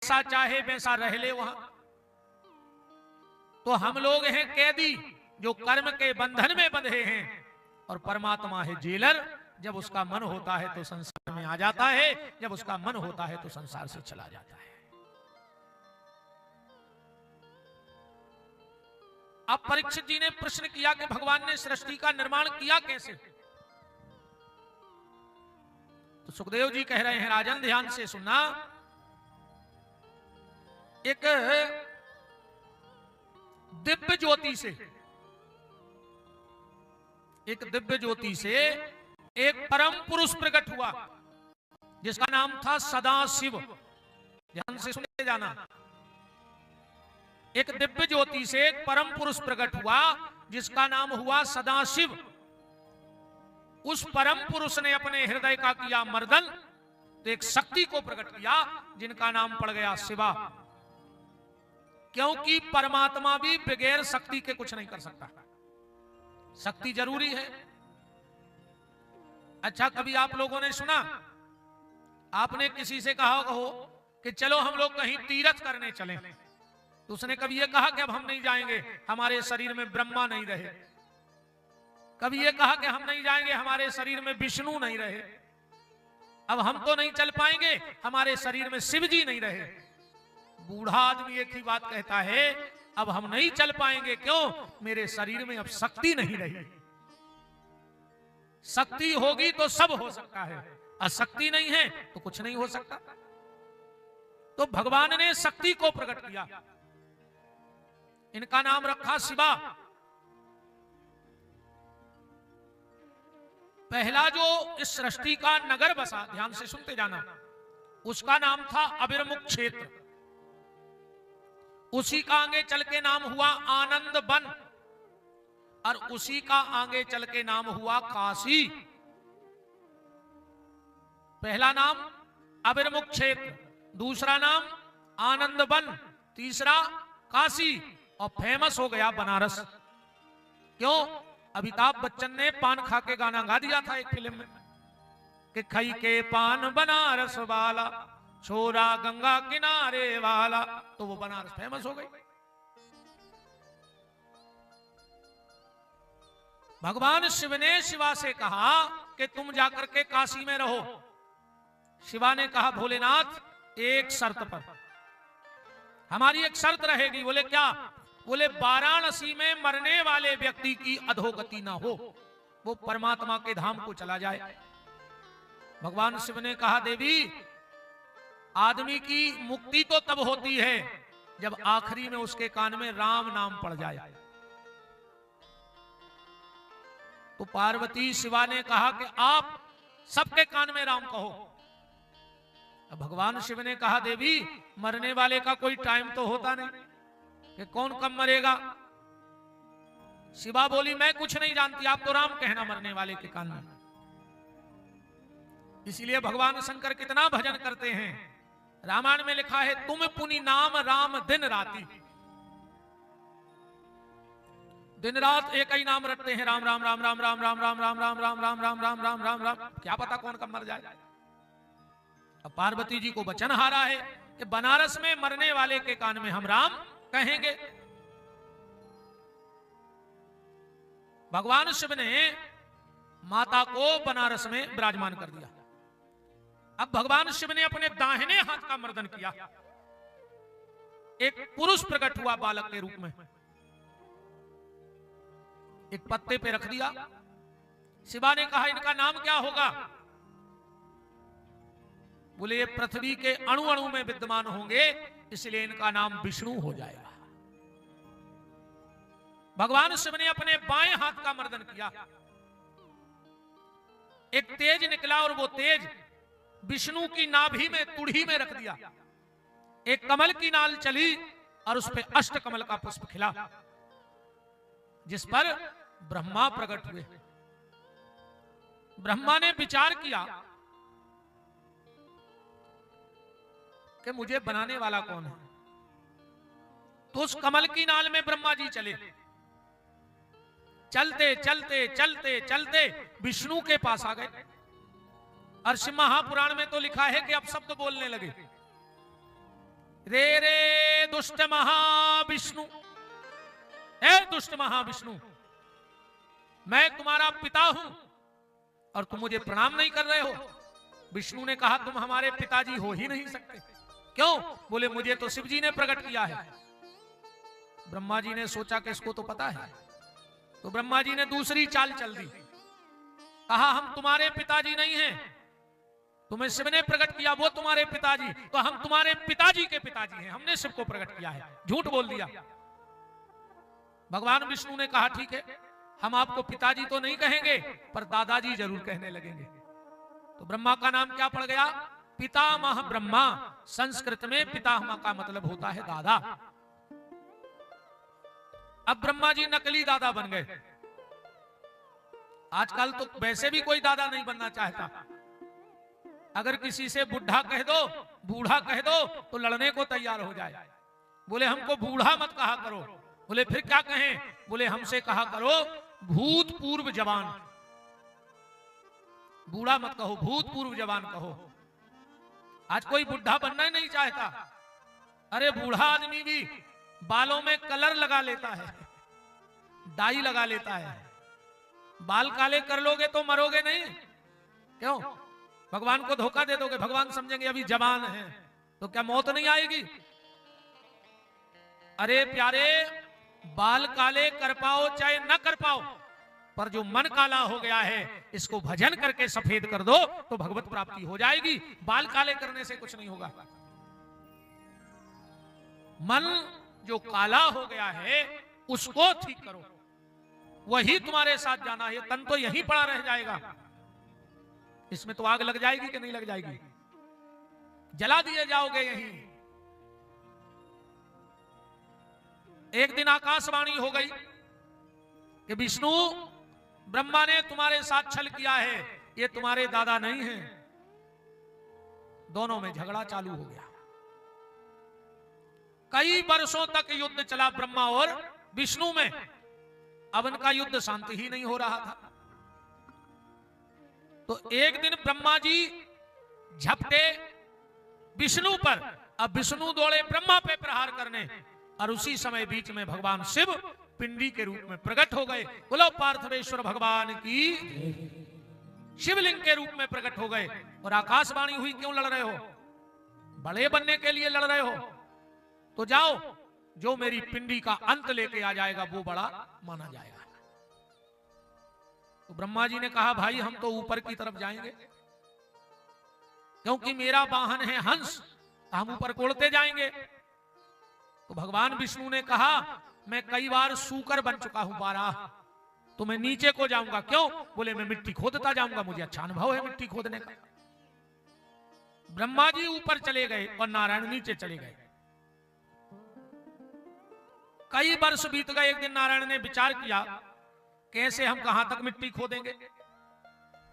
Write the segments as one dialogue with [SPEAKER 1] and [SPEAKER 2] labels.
[SPEAKER 1] जैसा चाहे वैसा रह ले वहां। तो हम लोग हैं कैदी जो कर्म के बंधन में बंधे हैं, और परमात्मा है जेलर, जब उसका मन होता है तो संसार में आ जाता है, जब उसका मन होता है तो संसार से चला जाता है। अब परीक्षित जी ने प्रश्न किया कि भगवान ने सृष्टि का निर्माण किया कैसे? तो सुखदेव जी कह रहे हैं, राजन ध्यान से सुनना, एक दिव्य ज्योति से, एक दिव्य ज्योति से एक परम पुरुष प्रकट हुआ जिसका नाम था सदाशिव। ध्यान से सुनते जाना। एक दिव्य ज्योति से एक परम पुरुष प्रकट हुआ जिसका नाम हुआ सदाशिव। उस परम पुरुष ने अपने हृदय का किया मर्दन, तो एक शक्ति को प्रकट किया जिनका नाम पड़ गया शिवा। क्योंकि परमात्मा भी बगैर शक्ति के कुछ नहीं कर सकता, शक्ति जरूरी है। अच्छा, कभी आप लोगों ने सुना, आपने किसी से कहा हो कि चलो हम लोग कहीं तीर्थ करने चलें, तो उसने कभी ये कहा कि अब हम नहीं जाएंगे, हमारे शरीर में ब्रह्मा नहीं रहे। कभी ये कहा कि हम नहीं जाएंगे, हमारे शरीर में विष्णु नहीं रहे। अब हम तो नहीं चल पाएंगे, हमारे शरीर में शिव जी नहीं रहे। बूढ़ा आदमी एक ही बात कहता है, अब हम नहीं चल पाएंगे। क्यों? मेरे शरीर में अब शक्ति नहीं रही। शक्ति होगी तो सब हो सकता है, अशक्ति नहीं है तो कुछ नहीं हो सकता। तो भगवान ने शक्ति को प्रकट किया, इनका नाम रखा शिवा। पहला जो इस सृष्टि का नगर बसा, ध्यान से सुनते जाना, उसका नाम था अभिर्मुख क्षेत्र। उसी का आगे चल के नाम हुआ आनंद वन, और उसी का आगे चल के नाम हुआ काशी। पहला नाम अभिर्मुख क्षेत्र, दूसरा नाम आनंद वन, तीसरा काशी, और फेमस हो गया बनारस। क्यों? अमिताभ बच्चन ने पान खा के गाना गा दिया था एक फिल्म में कि खाई के पान बनारस वाला, छोरा गंगा किनारे वाला, तो वो बनारस फेमस हो गई। भगवान शिव ने शिवा से कहा कि तुम जाकर के काशी में रहो। शिवा ने कहा, भोलेनाथ एक शर्त पर, हमारी एक शर्त रहेगी। बोले क्या? बोले वाराणसी में मरने वाले व्यक्ति की अधोगति ना हो, वो परमात्मा के धाम को चला जाए। भगवान शिव ने कहा, देवी आदमी की मुक्ति तो तब होती है जब आखिरी में उसके कान में राम नाम पड़ जाए। तो पार्वती शिवा ने कहा कि आप सबके कान में राम कहो। अब भगवान शिव ने कहा, देवी मरने वाले का कोई टाइम तो होता नहीं कि कौन कब मरेगा। शिवा बोली, मैं कुछ नहीं जानती, आप तो राम कहना मरने वाले के कान में। इसीलिए भगवान शंकर कितना भजन करते हैं। रामायण में लिखा है, तुम पुनि नाम राम दिन राती। दिन रात एक ही नाम रटते हैं, राम राम राम राम राम राम राम राम राम राम राम राम राम राम राम राम। क्या पता कौन कब मर जाए। अब पार्वती जी को वचन हारा है कि बनारस में मरने वाले के कान में हम राम कहेंगे। भगवान शिव ने माता को बनारस में विराजमान कर दिया। अब भगवान शिव ने अपने दाहिने हाथ का मर्दन किया, एक पुरुष प्रकट हुआ बालक के रूप में, एक पत्ते पे रख दिया। शिवा ने कहा, इनका नाम क्या होगा? बोले, ये पृथ्वी के अणु अणु में विद्यमान होंगे, इसलिए इनका नाम विष्णु हो जाएगा। भगवान शिव ने अपने बाएं हाथ का मर्दन किया, एक तेज निकला और वो तेज विष्णु की नाभि में तुड़ी में रख दिया। एक कमल की नाल चली और उस पर अष्ट कमल का पुष्प खिला, जिस पर ब्रह्मा प्रकट हुए। ब्रह्मा ने विचार किया कि मुझे बनाने वाला कौन है। तो उस कमल की नाल में ब्रह्मा जी चले, चलते चलते चलते चलते विष्णु के पास आ गए। और शिव महापुराण में तो लिखा है कि अब शब्द बोलने लगे। रे रे दुष्ट महाविष्णु, हे दुष्ट महाविष्णु, मैं तुम्हारा पिता हूं और तुम मुझे प्रणाम नहीं कर रहे हो। विष्णु ने कहा तुम हमारे पिताजी हो ही नहीं सकते। क्यों? बोले मुझे तो शिव जी ने प्रकट किया है। ब्रह्मा जी ने सोचा कि इसको तो पता है, तो ब्रह्मा जी ने दूसरी चाल चल दी। कहा हम तुम्हारे पिताजी नहीं हैं, तुम्हें शिव ने प्रकट किया, वो तुम्हारे पिताजी, तो हम तुम्हारे पिताजी के पिताजी हैं, हमने शिव को प्रकट किया है। झूठ बोल दिया। भगवान विष्णु ने कहा ठीक है, हम आपको पिताजी तो नहीं कहेंगे पर दादाजी जरूर कहने लगेंगे। तो ब्रह्मा का नाम क्या पड़ गया? पितामह ब्रह्मा। संस्कृत में पितामह का मतलब होता है दादा। अब ब्रह्मा जी नकली दादा बन गए। आजकल तो वैसे भी कोई दादा नहीं बनना चाहता। अगर किसी से बुढ़ा कह दो, बूढ़ा कह दो, तो लड़ने को तैयार हो जाए। बोले हमको बूढ़ा मत कहा करो। बोले फिर क्या कहें? बोले हमसे कहा करो भूतपूर्व जवान। बूढ़ा मत कहो, भूतपूर्व जवान कहो। आज कोई बुढ़ा बनना ही नहीं चाहता। अरे बूढ़ा आदमी भी बालों में कलर लगा लेता है, डाई लगा लेता है। बाल काले कर लोगे तो मरोगे नहीं। क्यों? भगवान को धोखा दे दोगे। भगवान समझेंगे अभी जवान है, तो क्या मौत नहीं आएगी? अरे प्यारे, बाल काले कर पाओ चाहे न कर पाओ, पर जो मन काला हो गया है इसको भजन करके सफेद कर दो तो भगवत प्राप्ति हो जाएगी। बाल काले करने से कुछ नहीं होगा। मन जो काला हो गया है उसको ठीक करो, वही तुम्हारे साथ जाना है। तन तो यहीं पड़ा रह जाएगा। इसमें तो आग लग जाएगी कि नहीं लग जाएगी? जला दिए जाओगे यहीं। एक दिन आकाशवाणी हो गई कि विष्णु, ब्रह्मा ने तुम्हारे साथ छल किया है, ये तुम्हारे दादा नहीं हैं। दोनों में झगड़ा चालू हो गया। कई वर्षों तक युद्ध चला ब्रह्मा और विष्णु में। अब इनका युद्ध शांति ही नहीं हो रहा था। तो एक दिन ब्रह्मा जी झपटे विष्णु पर, अब विष्णु दौड़े ब्रह्मा पे प्रहार करने, और उसी समय बीच में भगवान शिव पिंडी के रूप में प्रकट हो गए। बोलो पार्थवेश्वर भगवान की। शिवलिंग के रूप में प्रकट हो गए। और आकाशवाणी हुई, क्यों लड़ रहे हो? बड़े बनने के लिए लड़ रहे हो? तो जाओ, जो मेरी पिंडी का अंत लेके आ जाएगा वो बड़ा माना जाएगा। तो ब्रह्मा जी ने कहा भाई हम तो ऊपर की तरफ जाएंगे, क्योंकि मेरा वाहन है हंस, हम ऊपर कोड़ते जाएंगे। तो भगवान विष्णु ने कहा मैं कई बार सूकर बन चुका हूं 12, तो मैं नीचे को जाऊंगा। क्यों? बोले मैं मिट्टी खोदता जाऊंगा, मुझे अच्छा अनुभव है मिट्टी खोदने का। ब्रह्मा जी ऊपर चले गए और नारायण नीचे चले गए। कई वर्ष बीत गए। एक दिन नारायण ने विचार किया कैसे हम कहां तक मिट्टी खोदेंगे,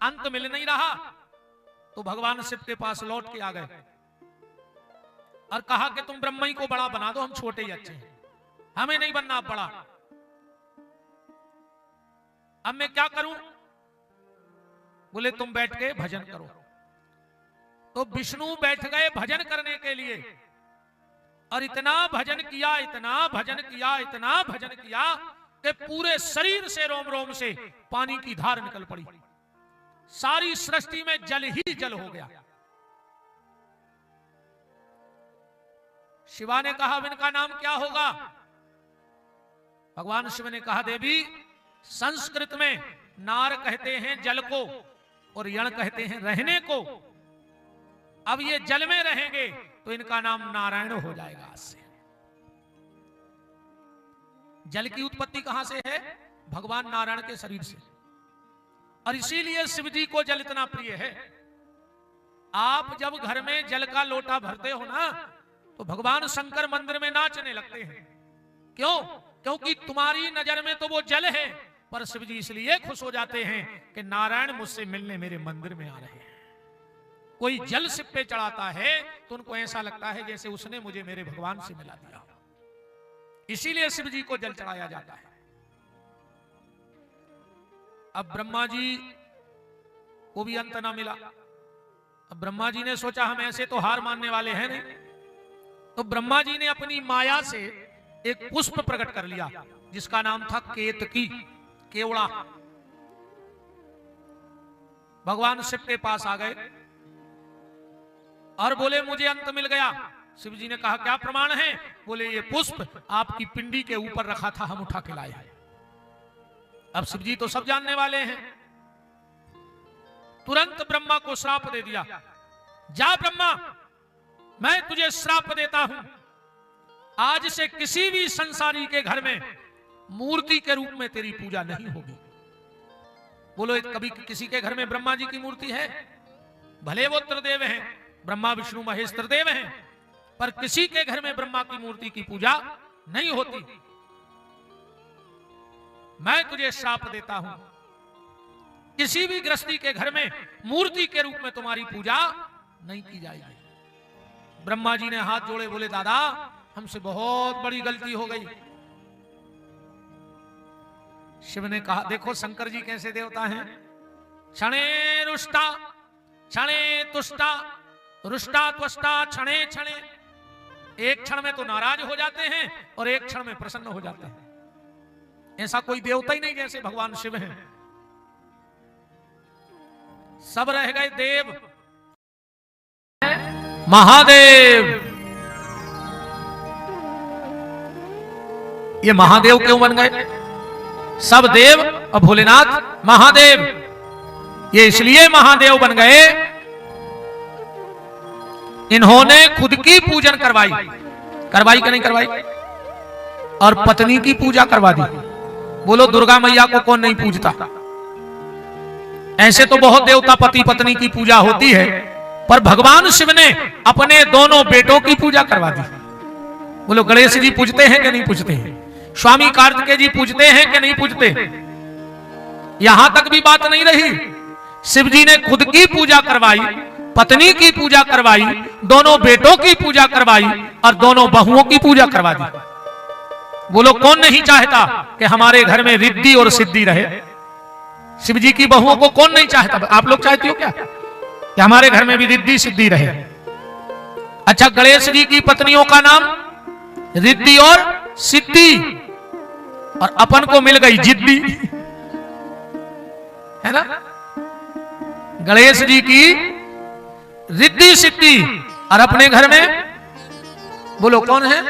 [SPEAKER 1] अंत मिल नहीं रहा। तो भगवान शिव के पास लौट के आ गए और कहा कि तुम ब्रह्मा ही को बड़ा बना दो, हम छोटे ही अच्छे हैं, हमें नहीं बनना बड़ा। अब मैं क्या करूं? बोले तुम बैठ के भजन करो। तो विष्णु बैठ गए भजन करने के लिए, और इतना भजन किया, इतना भजन किया, इतना भजन किया कि पूरे शरीर से रोम रोम से पानी की धार निकल पड़ी। सारी सृष्टि में जल ही जल हो गया। शिवा ने कहा इनका नाम क्या होगा? भगवान शिव ने कहा देवी, संस्कृत में नार कहते हैं जल को और यण कहते हैं रहने को। अब ये जल में रहेंगे तो इनका नाम नारायण हो जाएगा। आज से जल की उत्पत्ति कहां से है? भगवान नारायण के शरीर से। और इसीलिए शिव जी को जल इतना प्रिय है। आप जब घर में जल का लोटा भरते हो ना, तो भगवान शंकर मंदिर में नाचने लगते हैं। क्यों? क्योंकि तुम्हारी नजर में तो वो जल है, पर शिव जी इसलिए खुश हो जाते हैं कि नारायण मुझसे मिलने मेरे मंदिर में आ रहे हैं। कोई जल शिव पे चढ़ाता है तो उनको ऐसा लगता है जैसे उसने मुझे मेरे भगवान से मिला दिया। इसीलिए शिव जी को जल चढ़ाया जाता है। अब ब्रह्मा जी को भी अंत ना मिला। अब ब्रह्मा जी ने सोचा हम ऐसे तो हार मानने वाले हैं नहीं, तो ब्रह्मा जी ने अपनी माया से एक पुष्प प्रकट कर लिया जिसका नाम था केतकी, केवड़ा। भगवान शिव के पास आ गए और बोले मुझे अंत मिल गया। शिव जी ने कहा क्या प्रमाण है? बोले ये पुष्प आपकी पिंडी के ऊपर रखा था, हम उठा के लाए हैं। अब शिव जी तो सब जानने वाले हैं। तुरंत ब्रह्मा को श्राप दे दिया, जा ब्रह्मा मैं तुझे श्राप देता हूं, आज से किसी भी संसारी के घर में मूर्ति के रूप में तेरी पूजा नहीं होगी। बोलो कभी किसी के घर में ब्रह्मा जी की मूर्ति है? भले वो त्रिदेव हैं, ब्रह्मा विष्णु महेश त्रिदेव हैं, पर किसी के घर में ब्रह्मा की मूर्ति की पूजा नहीं होती। मैं तुझे श्राप देता हूं, किसी भी गृहस्थी के घर में मूर्ति के रूप में तुम्हारी पूजा नहीं की जाएगी। ब्रह्मा जी ने हाथ जोड़े, बोले दादा हमसे बहुत बड़ी गलती हो गई। शिव ने कहा देखो शंकर जी कैसे देवता हैं, क्षणे रुष्टा क्षणे तुष्टा रुष्टा त्वष्टा क्षणे क्षणे, एक क्षण में तो नाराज हो जाते हैं और एक क्षण में प्रसन्न हो जाते हैं। ऐसा कोई देवता ही नहीं जैसे भगवान शिव हैं। सब रह गए देव, महादेव। ये महादेव क्यों बन गए? सब देव और भोलेनाथ महादेव। ये इसलिए महादेव बन गए, इन्होंने खुद की पूजन करवाई कि नहीं करवाई, और पत्नी की पूजा करवा दी। बोलो दुर्गा मैया को कौन नहीं पूजता? ऐसे तो बहुत देवता पति पत्नी की पूजा होती है, पर भगवान शिव ने अपने दोनों बेटों की पूजा करवा दी। बोलो गणेश जी पूजते हैं कि नहीं पूजते हैं? स्वामी कार्तिकेय जी पूजते हैं कि नहीं पूजते? यहां तक भी बात नहीं रही, शिव जी ने खुद की पूजा करवाई, पत्नी की पूजा करवाई, दोनों बेटों की पूजा करवाई और दोनों बहुओं की पूजा करवा दी। बोलो कौन नहीं चाहता कि हमारे घर में रिद्धि और सिद्धि रहे? शिव जी की बहुओं को कौन नहीं चाहता? आप लोग चाहते हो क्या कि हमारे घर में भी रिद्धि सिद्धि रहे? अच्छा गणेश जी की पत्नियों का नाम रिद्धि और सिद्धि, और अपन को मिल गई जिद्दी, है ना? गणेश जी की रिद्धि सिद्धि और अपने घर में बोलो कौन है?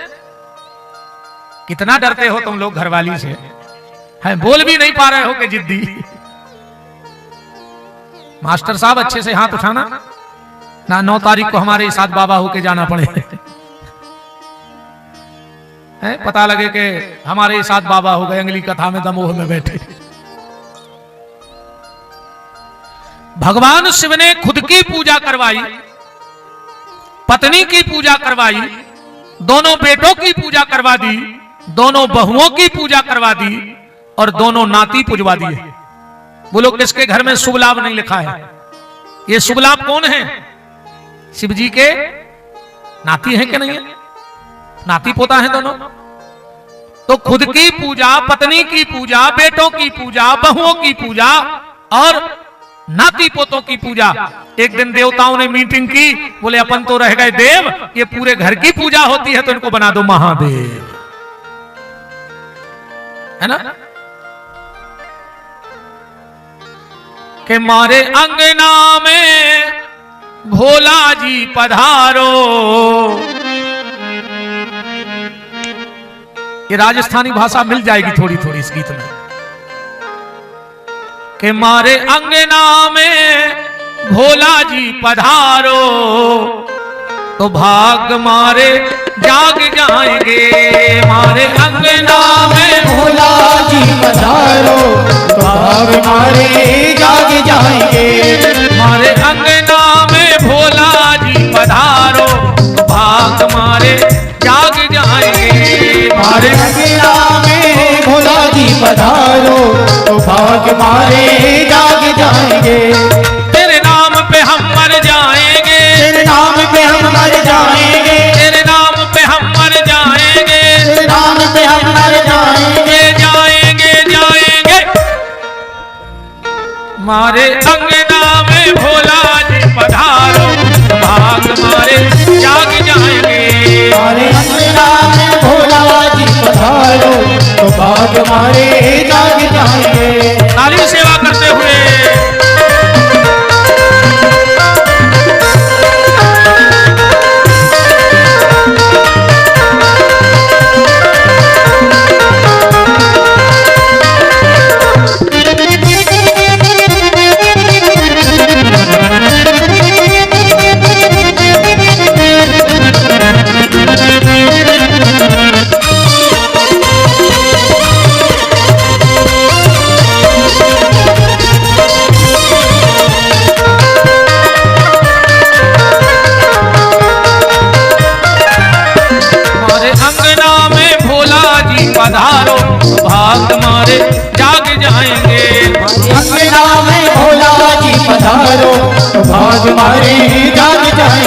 [SPEAKER 1] कितना डरते हो तुम लोग घरवाली से, है बोल भी नहीं पा रहे हो कि जिद्दी। मास्टर साहब अच्छे से हाथ उठाना ना, 9 तारीख को हमारे साथ बाबा होके जाना पड़े, है पता लगे कि हमारे साथ बाबा हो गए, अगली कथा में दमोह में बैठे। भगवान शिव ने खुद की पूजा करवाई, पत्नी की पूजा करवाई, दोनों बेटों की पूजा करवा दी, दोनों बहुओं की पूजा करवा दी और दोनों नाती पुजवा दिए। बोलो किसके घर में शुभ लाभ नहीं लिखा है? ये शुभ लाभ कौन है? शिव जी के नाती है कि नहीं है? नाती पोता है दोनों। तो खुद की पूजा, पत्नी की पूजा, बेटों की पूजा, बहुओं की पूजा और नाती पोतों की पूजा। एक दिन देवताओं ने मीटिंग की, बोले अपन तो रह गए देव, ये पूरे घर की पूजा होती है तो इनको बना दो महादेव, है ना? कि मारे अंगना में भोला जी पधारो। ये राजस्थानी भाषा मिल जाएगी थोड़ी थोड़ी इस गीत में। कि मारे अंगना में भोला जी पधारो, तो भाग मारे जाग जाएंगे। मारे अंगना में
[SPEAKER 2] भोला जी पधारो, तो भाग मारे जाग जाएंगे।
[SPEAKER 1] मारे अंगना में भोला जी पधारो, तो भाग मारे जाग जाएंगे।
[SPEAKER 2] मारे अंगना में भोला जी पधारो, तो भाग मारे जाग जाएंगे।
[SPEAKER 1] तेरे नाम पे हम मर जाएंगे,
[SPEAKER 2] तेरे नाम पे हम मर जाएंगे,
[SPEAKER 1] तेरे नाम पे हम मर जाएंगे,
[SPEAKER 2] तेरे नाम पे हम मर जाएंगे।
[SPEAKER 1] जाएंगे जाएंगे। मारे अंगना में भोला जी पधारो, भाग मारे जाग जाएंगे।
[SPEAKER 2] मारे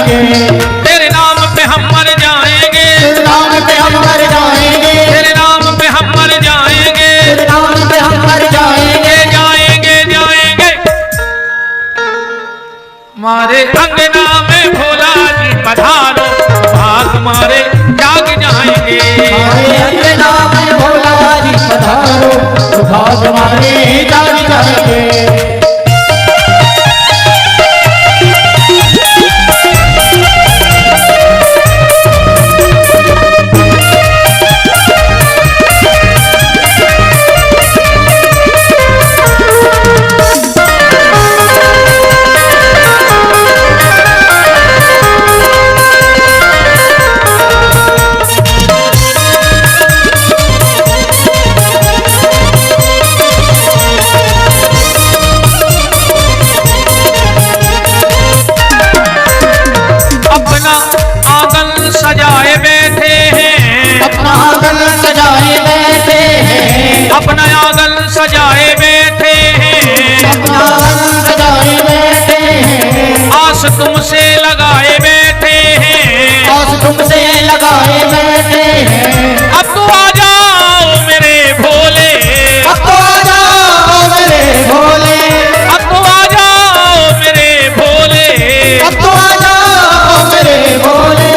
[SPEAKER 2] जाएंगे,
[SPEAKER 1] तेरे नाम पे हम मर जाएंगे,
[SPEAKER 2] तेरे नाम पे हम मर जाएंगे,
[SPEAKER 1] तेरे नाम पे हम मर जाएंगे,
[SPEAKER 2] तेरे नाम पे हम मर जाएंगे,
[SPEAKER 1] जाएंगे जाएंगे। मारे अंगना में भोला जी पधारो, भाग मारे जाग जाएंगे।
[SPEAKER 2] हमारे अंगना में भोला जी पधारो, तो भाग हमारे जाग जाएंगे।
[SPEAKER 1] सजाए बैठे हैं,
[SPEAKER 2] अपना आंगन सजाए बैठे हैं,
[SPEAKER 1] अपना आंगन सजाए बैठे हैं,
[SPEAKER 2] अपना आंगन सजाए बैठे हैं,
[SPEAKER 1] आस तुमसे लगाए बैठे हैं,
[SPEAKER 2] आस तुमसे लगाए बैठे हैं।
[SPEAKER 1] अब तो आ जाओ मेरे भोले,
[SPEAKER 2] अब तो आ जाओ मेरे भोले,
[SPEAKER 1] अब तो आ जाओ मेरे भोले,
[SPEAKER 2] अब तो आ जाओ मेरे भोले।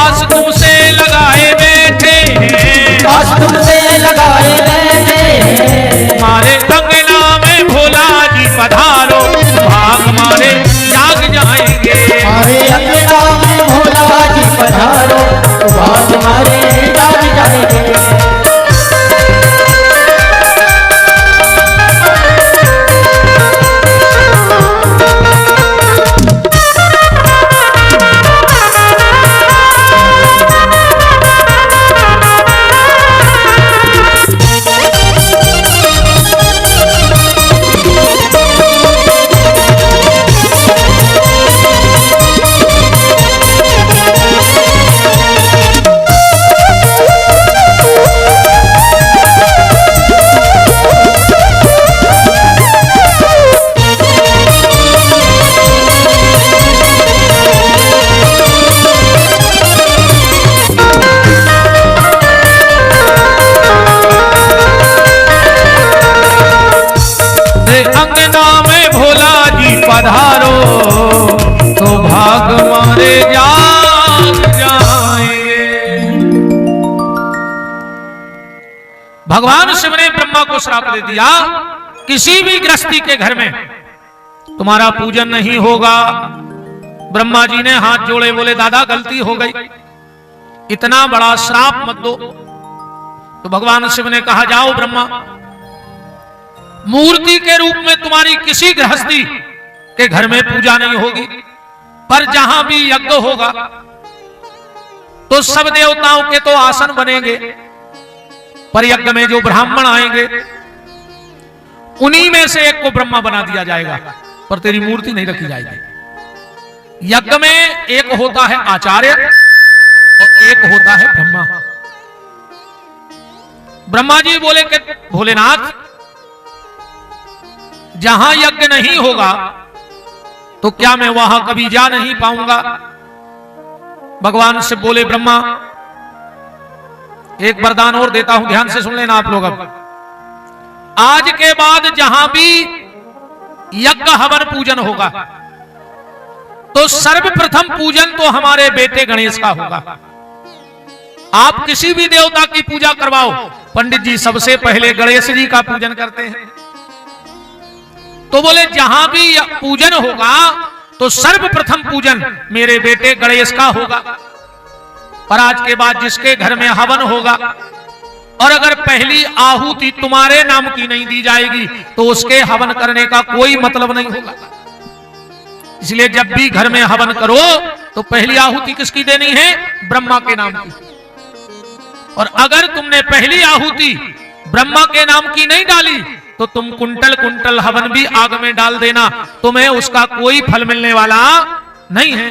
[SPEAKER 1] आस तुमसे लगाए बैठे हैं,
[SPEAKER 2] आस तुमसे लगाए बैठे हैं।
[SPEAKER 1] मारे अंगना में भोला जी पधारो, भाग मारे जाग जाएंगे।
[SPEAKER 2] हमारे अंगना में भोला जी पधारो, तो भाग हमारे जाग जाएंगे।
[SPEAKER 1] अंगना में भोला जी पधारो, तो भाग मारे जाग जाएंगे। भगवान शिव ने ब्रह्मा को श्राप दे दिया, किसी भी गृहस्थी के घर में तुम्हारा पूजन नहीं होगा। ब्रह्मा जी ने हाथ जोड़े, बोले दादा गलती हो गई, इतना बड़ा श्राप मत दो। तो भगवान शिव ने कहा जाओ ब्रह्मा, मूर्ति के रूप में तुम्हारी किसी गृहस्थी के घर में पूजा नहीं होगी, पर जहां भी यज्ञ होगा तो सब देवताओं के तो आसन बनेंगे, पर यज्ञ में जो ब्राह्मण आएंगे उन्हीं में से एक को ब्रह्मा बना दिया जाएगा, पर तेरी मूर्ति नहीं रखी जाएगी। यज्ञ में एक होता है आचार्य और एक होता है ब्रह्मा। ब्रह्मा जी बोले कि भोलेनाथ, जहां यज्ञ नहीं होगा तो क्या मैं वहां कभी जा नहीं पाऊंगा? भगवान से बोले ब्रह्मा, एक वरदान और देता हूं, ध्यान से सुन लेना आप लोग। अब आज के बाद जहां भी यज्ञ हवन पूजन होगा तो सर्वप्रथम पूजन तो हमारे बेटे गणेश का होगा। आप किसी भी देवता की पूजा करवाओ, पंडित जी सबसे पहले गणेश जी का पूजन करते हैं। तो बोले जहां भी पूजन होगा तो सर्वप्रथम पूजन मेरे बेटे गणेश का होगा, पर आज के बाद जिसके घर में हवन होगा और अगर पहली आहुति तुम्हारे नाम की नहीं दी जाएगी तो उसके हवन करने का कोई मतलब नहीं होगा। इसलिए जब भी घर में हवन करो तो पहली आहुति किसकी देनी है? ब्रह्मा के नाम की। और अगर तुमने पहली आहुति ब्रह्मा के नाम की नहीं डाली तो तुम कुंटल कुंटल हवन भी आग में डाल देना, तुम्हें उसका कोई फल मिलने वाला नहीं है।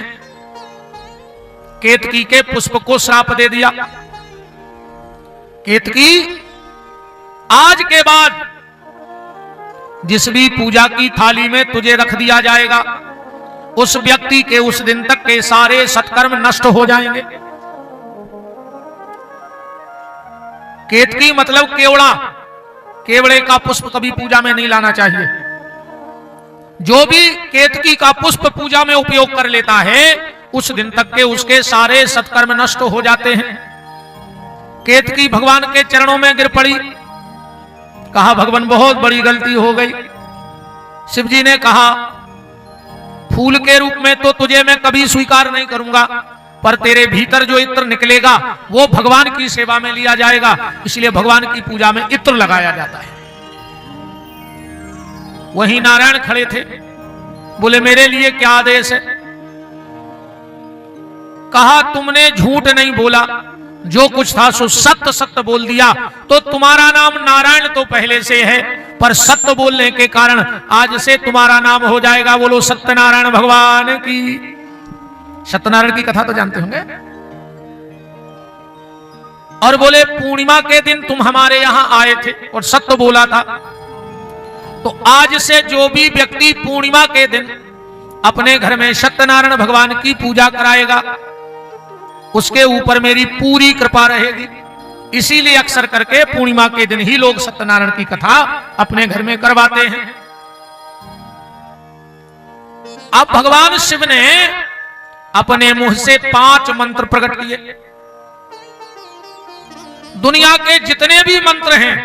[SPEAKER 1] केतकी के पुष्प को श्राप दे दिया। केतकी, आज के बाद जिस भी पूजा की थाली में तुझे रख दिया जाएगा उस व्यक्ति के उस दिन तक के सारे सत्कर्म नष्ट हो जाएंगे। केतकी मतलब केवड़ा, केवड़े का पुष्प कभी पूजा में नहीं लाना चाहिए। जो भी केतकी का पुष्प पूजा में उपयोग कर लेता है उस दिन तक के उसके सारे सत्कर्म नष्ट हो जाते हैं। केतकी भगवान के चरणों में गिर पड़ी, कहा भगवान बहुत बड़ी गलती हो गई। शिव जी ने कहा फूल के रूप में तो तुझे मैं कभी स्वीकार नहीं करूंगा, पर तेरे भीतर जो इत्र निकलेगा वो भगवान की सेवा में लिया जाएगा, इसलिए भगवान की पूजा में इत्र लगाया जाता है। वहीं नारायण खड़े थे, बोले मेरे लिए क्या आदेश है? कहा तुमने झूठ नहीं बोला, जो कुछ था सो सत्य सत्य बोल दिया, तो तुम्हारा नाम नारायण तो पहले से है, पर सत्य बोलने के कारण आज से तुम्हारा नाम हो जाएगा। बोलो सत्यनारायण भगवान की। सत्यनारायण की कथा तो जानते होंगे। और बोले पूर्णिमा के दिन तुम हमारे यहां आए थे और सत्य बोला था, तो आज से जो भी व्यक्ति पूर्णिमा के दिन अपने घर में सत्यनारायण भगवान की पूजा कराएगा उसके ऊपर मेरी पूरी कृपा रहेगी। इसीलिए अक्सर करके पूर्णिमा के दिन ही लोग सत्यनारायण की कथा अपने घर में करवाते हैं। अब भगवान शिव ने अपने मुंह से 5 मंत्र प्रकट किए। दुनिया के जितने भी मंत्र हैं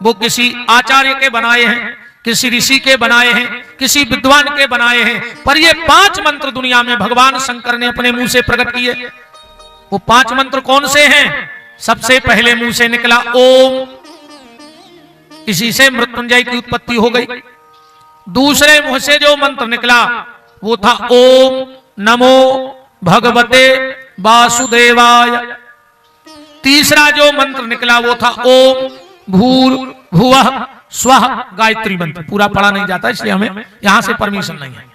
[SPEAKER 1] वो किसी आचार्य के बनाए हैं, किसी ऋषि के बनाए हैं, किसी विद्वान के बनाए हैं, पर ये 5 मंत्र दुनिया में भगवान शंकर ने अपने मुंह से प्रकट किए। वो 5 मंत्र कौन से हैं? सबसे पहले मुंह से निकला ओम, इसी से मृत्युंजय की उत्पत्ति हो गई। दूसरे मुंह से जो मंत्र निकला वो था ओम नमो भगवते वासुदेवाय। तीसरा जो मंत्र निकला वो था ओम भूर्भुवः स्वः, गायत्री मंत्र। पूरा पढ़ा नहीं जाता इसलिए हमें यहां से परमिशन नहीं है।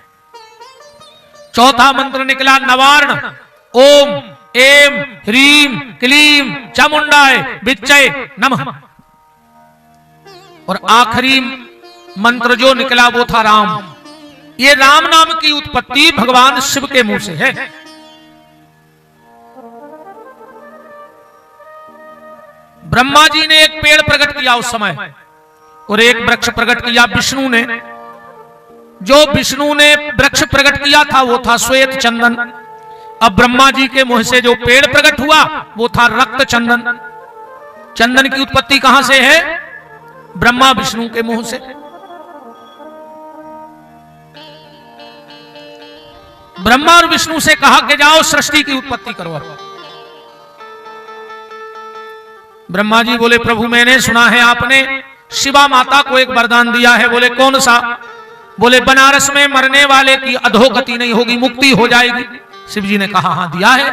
[SPEAKER 1] चौथा मंत्र निकला नवार्ण, ओम एम ह्रीम क्लीम चामुंडाय विच्चय नमः। और आखिरी मंत्र जो निकला वो था राम। ये राम नाम की उत्पत्ति भगवान शिव के मुंह से है। ब्रह्मा जी ने एक पेड़ प्रकट किया उस समय और एक वृक्ष प्रकट किया विष्णु ने। जो विष्णु ने वृक्ष प्रकट किया था वो था श्वेत चंदन। अब ब्रह्मा जी के मुंह से जो पेड़ प्रकट हुआ वो था रक्त चंदन। चंदन की उत्पत्ति कहां से है? ब्रह्मा विष्णु के मुंह से। ब्रह्मा और विष्णु से कहा कि जाओ सृष्टि की उत्पत्ति करो। ब्रह्मा जी बोले प्रभु मैंने सुना है आपने शिवा माता को एक वरदान दिया है। बोले कौन सा? बोले बनारस में मरने वाले की अधोगति नहीं होगी, मुक्ति हो जाएगी। शिव जी ने कहा हां दिया है।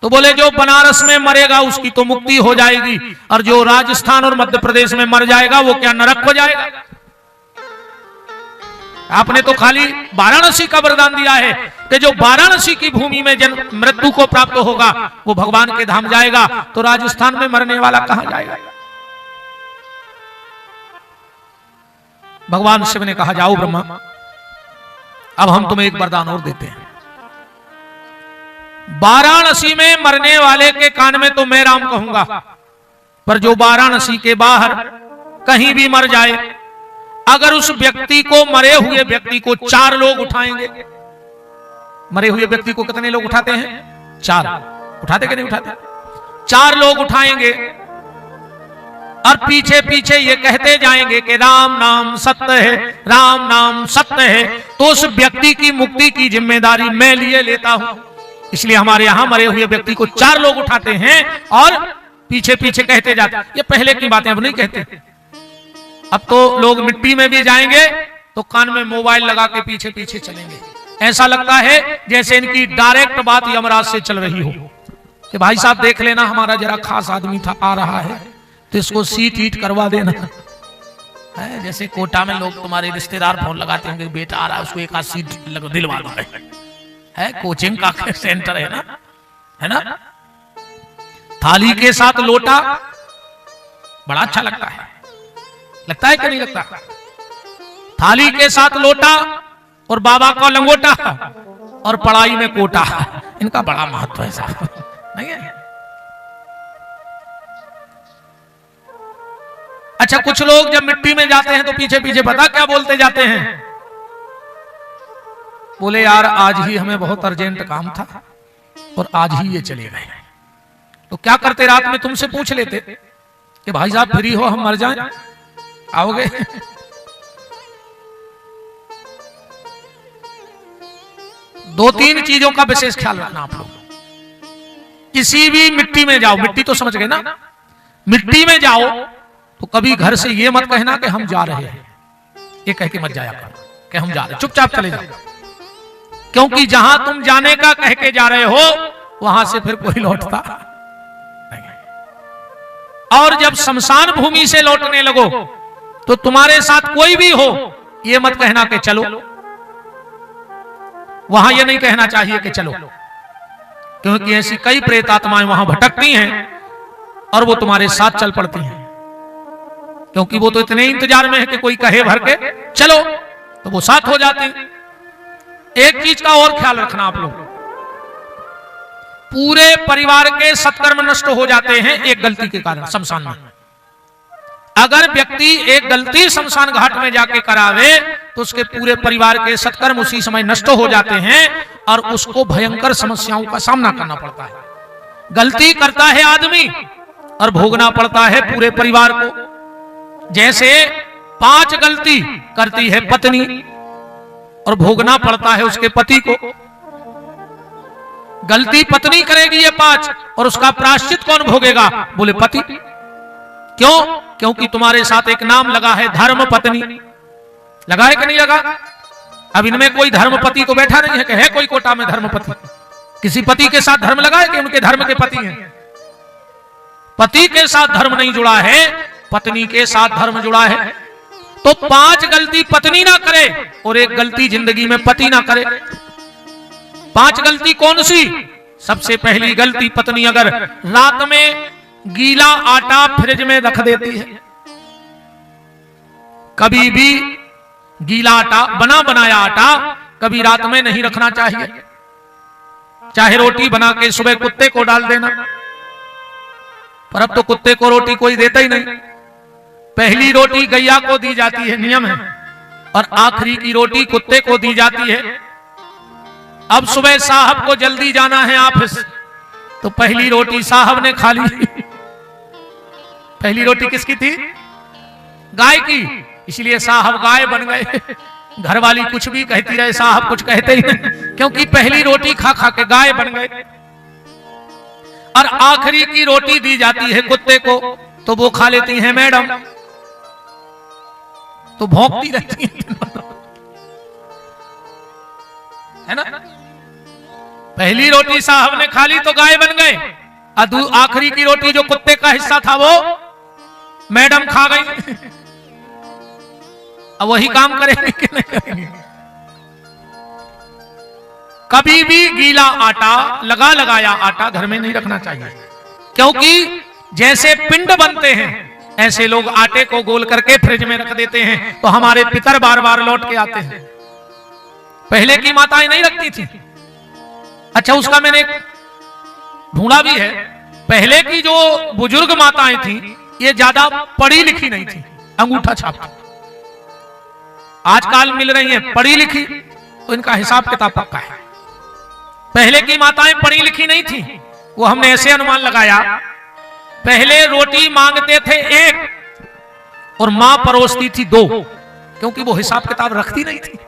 [SPEAKER 1] तो बोले जो बनारस में मरेगा उसकी तो मुक्ति हो जाएगी, और जो राजस्थान और मध्य प्रदेश में मर जाएगा वो क्या नरक हो जाएगा? आपने तो खाली वाराणसी का वरदान दिया है कि जो वाराणसी की भूमि में जन्म मृत्यु को प्राप्त होगा वो भगवान के धाम जाएगा, तो राजस्थान में मरने वाला कहां जाएगा? भगवान शिव ने कहा जाओ ब्रह्मा, अब हम तुम्हें एक वरदान और देते हैं। वाराणसी में मरने वाले के कान में तो मैं राम कहूंगा, पर जो वाराणसी के बाहर कहीं भी मर जाए, अगर उस व्यक्ति को, मरे हुए व्यक्ति को 4 लोग उठाएंगे। मरे हुए व्यक्ति को कितने लोग उठाते हैं? 4। उठाते कि नहीं उठाते? 4 लोग उठाएंगे और पीछे पीछे ये कहते जाएंगे कि राम नाम सत्य है, राम नाम सत्य है। तो उस व्यक्ति की मुक्ति की जिम्मेदारी मैं लिए लेता हूं। इसलिए हमारे यहां मरे हुए व्यक्ति को 4 लोग उठाते हैं और पीछे पीछे कहते जाते। ये पहले की बातें अब नहीं कहते। अब तो लोग मिट्टी में भी जाएंगे तो कान में मोबाइल लगा के पीछे पीछे चलेंगे। ऐसा लगता है जैसे इनकी डायरेक्ट बात यमराज से चल रही हो कि भाई साहब देख लेना, हमारा जरा खास आदमी था, आ रहा है तो इसको सीट हीट करवा देना है। जैसे कोटा में लोग तुम्हारे रिश्तेदार फोन लगाते होंगे, बेटा आ रहा है उसको एक आध सीट दिलवा दो। है कोचिंग का सेंटर है ना। थाली के साथ लोटा बड़ा अच्छा लगता है कि नहीं लगता? थाली के साथ लोटा और बाबा का लंगोटा और पढ़ाई में कोटा। इनका बड़ा महत्व है साहब, नहीं है? अच्छा, कुछ लोग जब मिट्टी में जाते हैं तो पीछे पीछे पता क्या बोलते जाते हैं? बोले यार आज ही हमें बहुत अर्जेंट काम था और आज ही ये चले गए। तो क्या करते, रात में तुमसे पूछ लेते कि भाई साहब फ्री हो, हम मर जाएं, आओगे? दो तीन चीजों का विशेष ख्याल रखना आप लोग। किसी भी मिट्टी में जाओ, मिट्टी तो समझ गए ना, मिट्टी में जाओ तो कभी घर से ये मत कहना कि हम जा रहे हैं, ये कह के मत जाया करो कि हम जा रहे हैं, चुपचाप चले जाओ। क्योंकि जहां तुम जाने का कह के जा रहे हो वहां से फिर कोई लौटता नहीं। और जब शमशान भूमि से लौटने लगो तो तुम्हारे साथ कोई भी हो ये मत कहना कि चलो, वहां ये नहीं कहना चाहिए कि चलो, क्योंकि ऐसी कई प्रेत आत्माएं वहां भटकती हैं और वो तुम्हारे साथ चल पड़ती हैं, क्योंकि वो तो इतने इंतजार में है कि कोई कहे भर के चलो तो वो साथ हो जाते हैं। एक चीज का और ख्याल रखना आप लोग, पूरे परिवार के सत्कर्म नष्ट हो जाते हैं एक गलती के कारण शमशान में। अगर व्यक्ति एक गलती शमशान घाट में जाके करावे तो उसके पूरे परिवार के सत्कर्म उसी समय नष्ट हो जाते हैं और उसको भयंकर समस्याओं का सामना करना पड़ता है। गलती करता है आदमी और भोगना पड़ता है पूरे परिवार को। जैसे 5 गलती करती है पत्नी और भोगना पड़ता है उसके पति को। गलती पत्नी करेगी ये 5 और उसका प्रायश्चित कौन भोगेगा? बोले पति। क्यों? क्योंकि तुम्हारे साथ एक नाम लगा है धर्म पत्नी। लगा है कि नहीं लगा? अब इनमें कोई धर्मपति तो बैठा नहीं है कि है कोई कोटा में धर्मपति। किसी पति के साथ धर्म लगा है कि उनके धर्म के पति हैं? पति के साथ धर्म नहीं जुड़ा है, पत्नी के साथ धर्म जुड़ा है। तो 5 गलती पत्नी ना करे और एक गलती जिंदगी में पति ना करे। 5 गलती कौन सी? सबसे पहली गलती, पत्नी अगर रात में गीला आटा फ्रिज में रख देती है। कभी भी गीला आटा, बना बनाया आटा कभी रात में नहीं रखना चाहिए। चाहे रोटी बना के सुबह कुत्ते को डाल देना, पर अब तो कुत्ते को रोटी कोई देता ही नहीं। पहली रोटी गैया को दी जाती है, नियम है, और आखिरी की रोटी कुत्ते को दी जाती है। अब सुबह साहब को जल्दी जाना है ऑफिस, तो पहली रोटी साहब ने खा ली। पहली रोटी किसकी थी? गाय की, इसलिए साहब गाय बन गए। घर वाली कुछ भी कहती रहे, साहब कुछ कहते ही नहीं, क्योंकि पहली रोटी खा खा के गाय बन गए। और आखिरी की रोटी दी जाती है कुत्ते को, तो वो खा लेती हैं मैडम, तो भौंकती रहती है ना। पहली रोटी साहब ने खा ली तो गाय बन गए, आखिरी की रोटी जो कुत्ते का हिस्सा था वो मैडम खा गई। अब वही काम करेंगे कि नहीं करेंगे? कभी भी गीला आटा, लगा लगाया आटा घर में नहीं रखना चाहिए, क्योंकि जैसे पिंड बनते हैं ऐसे लोग आटे को गोल करके फ्रिज में रख देते हैं, तो हमारे पितर बार बार लौट के आते हैं। पहले की माताएं नहीं रखती थी। अच्छा, उसका मैंने ढूंढा भी है, पहले की जो बुजुर्ग माताएं थी ये ज्यादा पढ़ी लिखी नहीं थी, अंगूठा छाप। आजकल मिल रही है पढ़ी लिखी, तो इनका हिसाब किताब पक्का है। पहले की माताएं पढ़ी लिखी नहीं थी, वो हमने ऐसे अनुमान लगाया, पहले रोटी मांगते थे 1 और मां परोसती थी 2, क्योंकि वो हिसाब किताब रखती नहीं थी।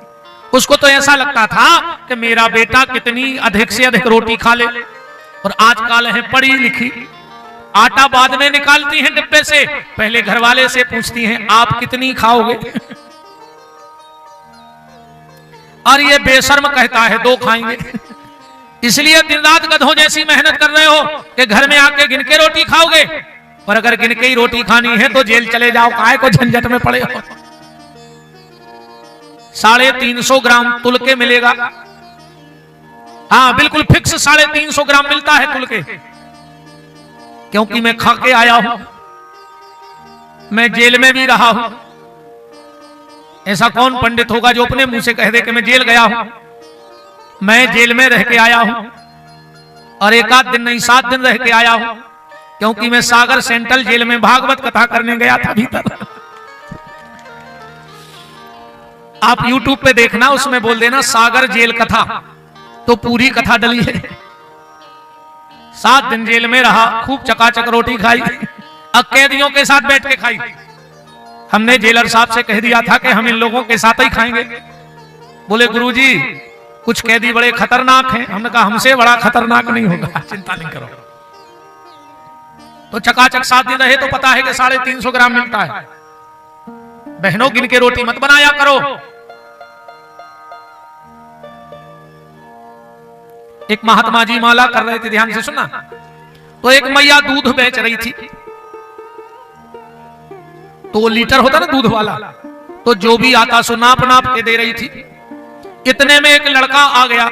[SPEAKER 1] उसको तो ऐसा लगता था कि मेरा बेटा कितनी अधिक से अधिक रोटी खा ले। और आजकल है पढ़ी लिखी, आटा बाद में निकालती हैं डिब्बे से, पहले घर वाले से पूछती हैं आप कितनी खाओगे। और ये बेशर्म कहता है 2 खाएंगे। इसलिए दिन रात गधों जैसी मेहनत कर रहे हो कि घर में आके गिन के रोटी खाओगे, और अगर गिन के ही रोटी खानी है तो जेल चले जाओ, काहे को झंझट में पड़े हो। 350 ग्राम तुल के मिलेगा। हाँ बिल्कुल फिक्स 350 ग्राम मिलता है तुल के, क्योंकि मैं खा के आया हूं, मैं जेल में भी रहा हूं। ऐसा कौन पंडित होगा जो अपने मुंह से कह दे कि मैं जेल गया हूं, मैं जेल में रह के आया हूं, और एक आध दिन नहीं 7 दिन रह के आया हूं, क्योंकि मैं सागर सेंट्रल जेल में भागवत कथा करने गया था भीतर। आप YouTube पे देखना, उसमें बोल देना सागर जेल कथा, तो पूरी कथा डली है। 7 दिन जेल में रहा, खूब चकाचक रोटी खाई, अब कैदियों के साथ बैठ के खाई। हमने जेलर साहब से कह दिया था कि हम इन लोगों के साथ ही खाएंगे। बोले गुरुजी कुछ कैदी बड़े खतरनाक हैं। हमने कहा हमसे बड़ा खतरनाक नहीं होगा, चिंता नहीं करो। तो चकाचक 7 दिन रहे तो पता है कि 350 ग्राम मिलता है। बहनों गिन के रोटी मत बनाया करो। एक महात्मा जी माला कर रहे थे, ध्यान से सुनना। तो एक मैया दूध बेच रही थी, तो लीटर होता ना दूध वाला, तो जो भी आता सो नाप नाप के दे रही थी। इतने में एक लड़का आ गया,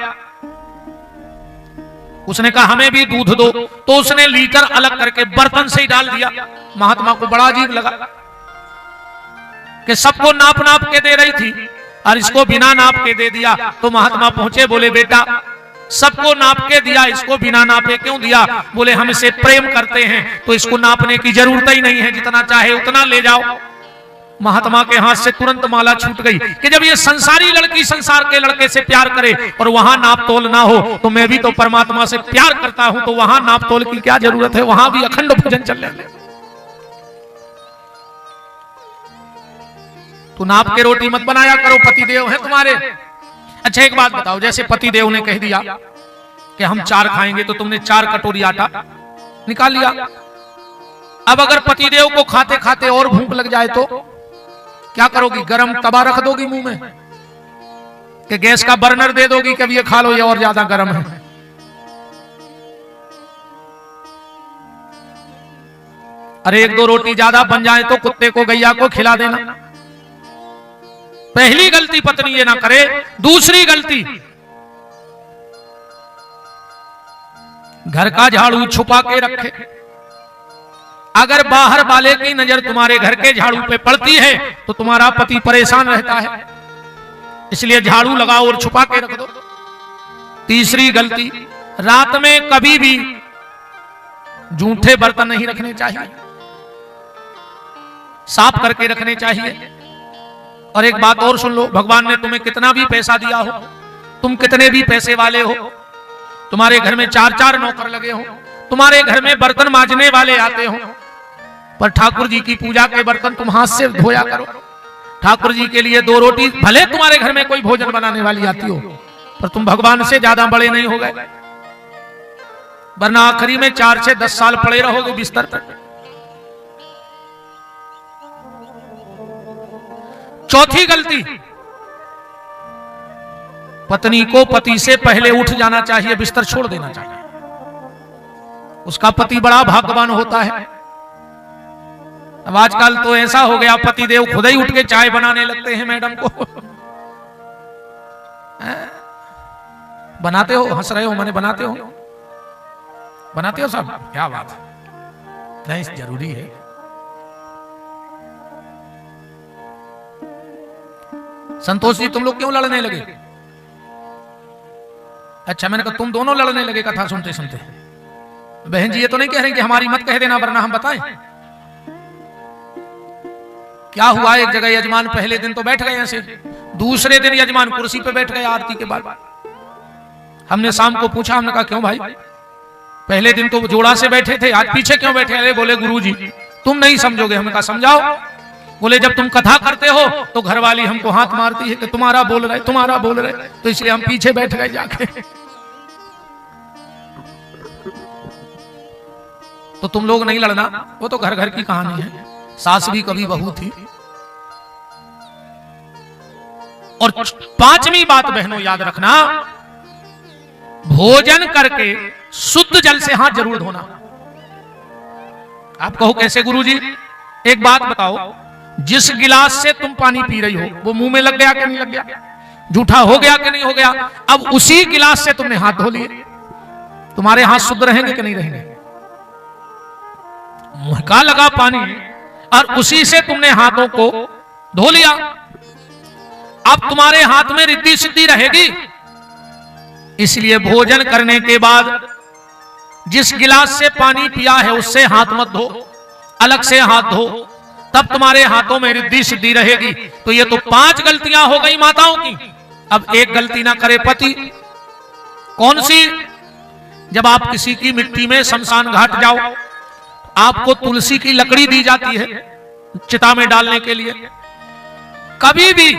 [SPEAKER 1] उसने कहा हमें भी दूध दो, तो उसने लीटर अलग करके बर्तन से ही डाल दिया। महात्मा को बड़ा अजीब लगा कि सबको नाप नाप के दे रही थी और इसको बिना नाप के दे दिया। तो महात्मा पहुंचे, बोले बेटा सबको नाप के दिया, इसको बिना नापे क्यों दिया? बोले हम इसे प्रेम करते हैं तो इसको नापने की जरूरत ही नहीं है, जितना चाहे उतना ले जाओ। महात्मा के हाथ से तुरंत माला छूट गई कि जब ये संसारी लड़की संसार के लड़के से प्यार करे और वहां नाप तोल ना हो, तो मैं भी तो परमात्मा से प्यार करता हूं, तो वहां नाप तोल की क्या जरूरत है? वहां भी अखंड भोजन चल रहे। तो नाप के रोटी मत बनाया करो, पतिदेव है तुम्हारे। अच्छा एक बात बताओ, जैसे पतिदेव ने कह दिया कि हम 4 खाएंगे, तो तुमने 4 कटोरी आटा निकाल लिया। अब अगर पतिदेव को खाते खाते और भूख लग जाए तो क्या करोगी? गरम तवा रख दोगी मुंह में कि गैस का बर्नर दे दोगी कि अब ये खा लो, ये और ज्यादा गर्म है? अरे 1-2 रोटी ज्यादा बन जाए तो कुत्ते को गैया को खिला देना। पहली गलती पत्नी ये ना करे। दूसरी गलती, घर का झाड़ू छुपा के रखे। अगर बाहर वाले की नजर तुम्हारे घर के झाड़ू पे पड़ती है तो तुम्हारा पति परेशान रहता है, इसलिए झाड़ू लगाओ और छुपा के रख दो। तीसरी गलती, रात में कभी भी जूठे बर्तन नहीं रखने चाहिए, साफ करके रखने चाहिए। और एक बात और सुन लो, भगवान ने तुम्हें कितना भी पैसा दिया हो, तुम कितने भी पैसे वाले हो, तुम्हारे घर में 4-4 नौकर लगे हो, तुम्हारे घर में बर्तन मांजने वाले आते हो, पर ठाकुर जी की पूजा के बर्तन तुम हाथ से धोया करो। ठाकुर जी के लिए 2 रोटी, भले तुम्हारे घर में कोई भोजन बनाने वाली आती हो, पर तुम भगवान से ज्यादा बड़े नहीं हो गए, वरना आखिरी में 4 से 10 साल पड़े रहोगे बिस्तर पर। चौथी गलती, पत्नी को पति से पहले उठ जाना चाहिए, बिस्तर छोड़ देना चाहिए। उसका पति बड़ा भाग्यवान होता है। अब आजकल तो ऐसा हो गया, पति देव खुद ही उठ के चाय बनाने लगते हैं मैडम को। बनाते हो? हंस रहे हो, मैंने बनाते हो? बनाते हो सब? क्या बात है, नहीं जरूरी है। संतोष जी तुम लोग क्यों लड़ने लगे? अच्छा मैंने कहा तुम दोनों लड़ने लगे कथा सुनते सुनते। बहन जी ये तो नहीं कह रहे कि हमारी मत कह देना वरना हम बताएं। क्या हुआ, एक जगह यजमान पहले दिन तो बैठ गए ऐसे, दूसरे दिन यजमान कुर्सी पे बैठ गए आरती के बाद। हमने शाम को पूछा, हमने कहा क्यों भाई, पहले दिन तो जोड़ा से बैठे थे, आज पीछे क्यों बैठे? अरे बोले गुरुजी तुम नहीं समझोगे। हमने कहा समझाओ। बोले जब तुम कथा करते हो तो घरवाली हमको हाथ मारती है कि तुम्हारा बोल रहे, तुम्हारा बोल रहे, तो इसलिए हम पीछे बैठ गए जाके। तो तुम लोग नहीं लड़ना, वो तो घर घर की कहानी है। सास भी कभी बहू थी। और 5वीं बात बहनों याद रखना, भोजन करके शुद्ध जल से हाथ जरूर धोना। आप कहो कैसे गुरुजी? एक बात बताओ, जिस गिलास से तुम पानी पी रही हो वो मुंह में लग गया कि नहीं लग गया? जूठा हो गया कि नहीं हो गया? अब उसी गिलास से तुमने हाथ धो लिए, तुम्हारे हाथ शुद्ध रहेंगे कि नहीं रहेंगे? मुंह का लगा पानी और उसी से तुमने हाथों को धो लिया, अब तुम्हारे हाथ में रिद्धि सिद्धि रहेगी। इसलिए भोजन करने के बाद जिस गिलास से पानी पिया है उससे हाथ मत धो, अलग से हाथ धो, तब तुम्हारे हाथों में रिद्धि सिद्धि रहेगी। तो ये तो 5 गलतियां हो गई माताओं की। अब एक गलती ना करे पति। कौन सी? जब आप किसी की मिट्टी में शमशान घाट जाओ, आपको तुलसी की लकड़ी दी जाती है चिता में डालने के लिए। कभी भी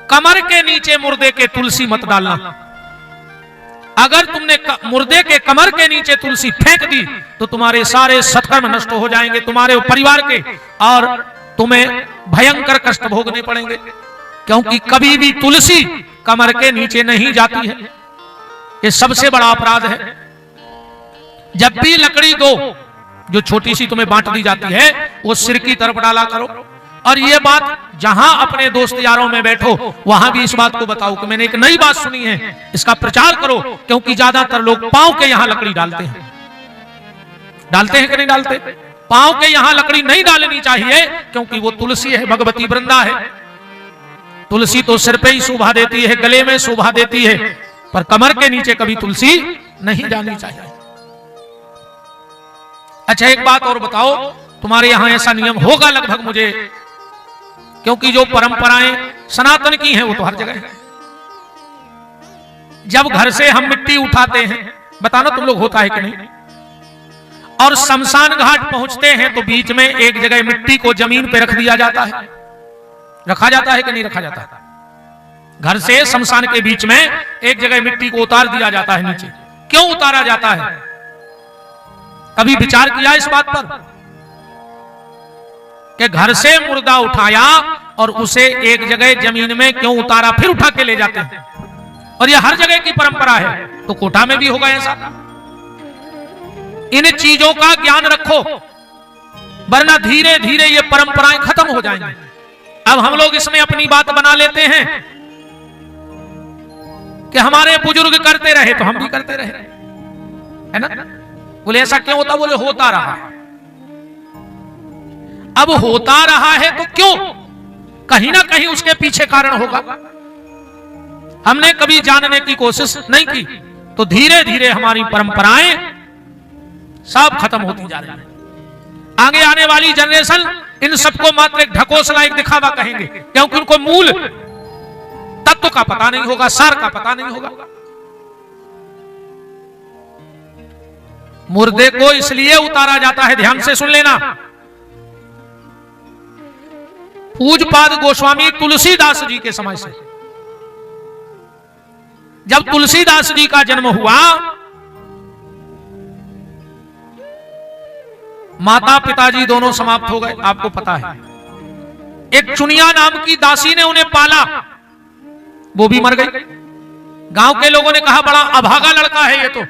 [SPEAKER 1] कमर के नीचे मुर्दे के तुलसी मत डालना। अगर तुमने मुर्दे के कमर के नीचे तुलसी फेंक दी तो तुम्हारे सारे सत्कर्म नष्ट हो जाएंगे, तुम्हारे परिवार के, और तुम्हें भयंकर कष्ट भोगने पड़ेंगे। क्योंकि कभी भी तुलसी कमर के नीचे नहीं जाती है। ये सबसे बड़ा अपराध है। जब भी लकड़ी दो, जो छोटी सी तुम्हें बांट दी जाती है, वो सिर की तरफ डाला करो। और ये बात जहां अपने दोस्त यारों में बैठो वहां भी इस बात को बताओ कि मैंने एक नई बात सुनी है, इसका प्रचार करो। क्योंकि ज्यादातर लोग पांव के यहां लकड़ी डालते हैं। डालते हैं कि नहीं डालते? पांव के यहां लकड़ी नहीं डालनी चाहिए, क्योंकि वो तुलसी है, भगवती वृंदा है। तुलसी तो सिर पे ही शोभा देती है, गले में शोभा देती है, पर कमर के नीचे कभी तुलसी नहीं जानी चाहिए। अच्छा, एक बात और बताओ, तुम्हारे यहां ऐसा नियम होगा लगभग मुझे, क्योंकि जो परंपराएं सनातन की हैं वो तो हर जगह है। जब घर से हम मिट्टी उठाते हैं, बताना तुम लोग होता है कि नहीं, और शमशान घाट पहुंचते हैं तो बीच में एक जगह मिट्टी को जमीन पे रख दिया जाता है। रखा जाता है कि नहीं रखा जाता? घर से शमशान के बीच में एक जगह मिट्टी को उतार दिया जाता है नीचे। क्यों उतारा जाता है? कभी विचार किया इस बात पर कि घर से मुर्दा उठाया और उसे एक जगह जमीन में क्यों उतारा, फिर उठा के ले जाते हैं? और यह हर जगह की परंपरा है, तो कोटा में भी होगा ऐसा। इन चीजों का ज्ञान रखो, वरना धीरे धीरे ये परंपराएं खत्म हो जाएंगी। अब हम लोग इसमें अपनी बात बना लेते हैं कि हमारे बुजुर्ग करते रहे तो हम भी करते रहे, है ना? बोले ऐसा क्यों होता? बोले होता रहा। अब होता रहा है तो क्यों? कहीं ना कहीं उसके पीछे कारण होगा। हमने कभी जानने की कोशिश नहीं की, तो धीरे धीरे हमारी परंपराएं सब खत्म होती जा रही है। आगे आने वाली जनरेशन इन सबको मात्र एक ढकोसला, एक दिखावा कहेंगे, क्योंकि उनको मूल तत्व का पता नहीं होगा, सार का पता नहीं होगा। मुर्दे को इसलिए उतारा जाता है, ध्यान से सुन लेना। पूज्यपाद गोस्वामी तुलसीदास जी के समय से, जब तुलसीदास जी का जन्म हुआ, माता पिताजी दोनों समाप्त हो गए, आपको पता है। एक चुनिया नाम की दासी ने उन्हें पाला, वो भी मर गई। गांव के लोगों ने कहा बड़ा अभागा लड़का है ये, तो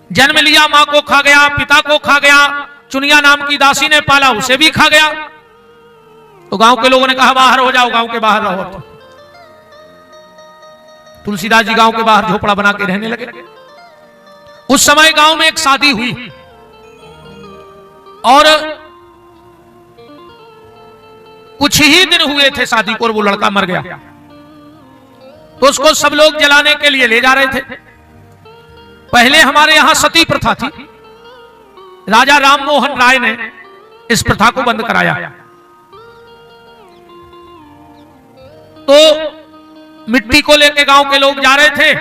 [SPEAKER 1] जन्म लिया मां को खा गया, पिता को खा गया, चुनिया नाम की दासी ने पाला, उसे भी खा गया। तो गांव के लोगों ने कहा बाहर हो जाओ, गांव के बाहर रहो। तो तुलसीदास जी गांव के बाहर झोपड़ा बना के रहने लगे। उस समय गांव में एक शादी हुई और कुछ ही दिन हुए थे शादी को और वो लड़का मर गया। तो उसको सब लोग जलाने के लिए ले जा रहे थे। पहले हमारे यहां सती प्रथा थी, राजा राममोहन राय ने इस प्रथा को बंद कराया। तो मिट्टी को लेके गांव के लोग जा रहे थे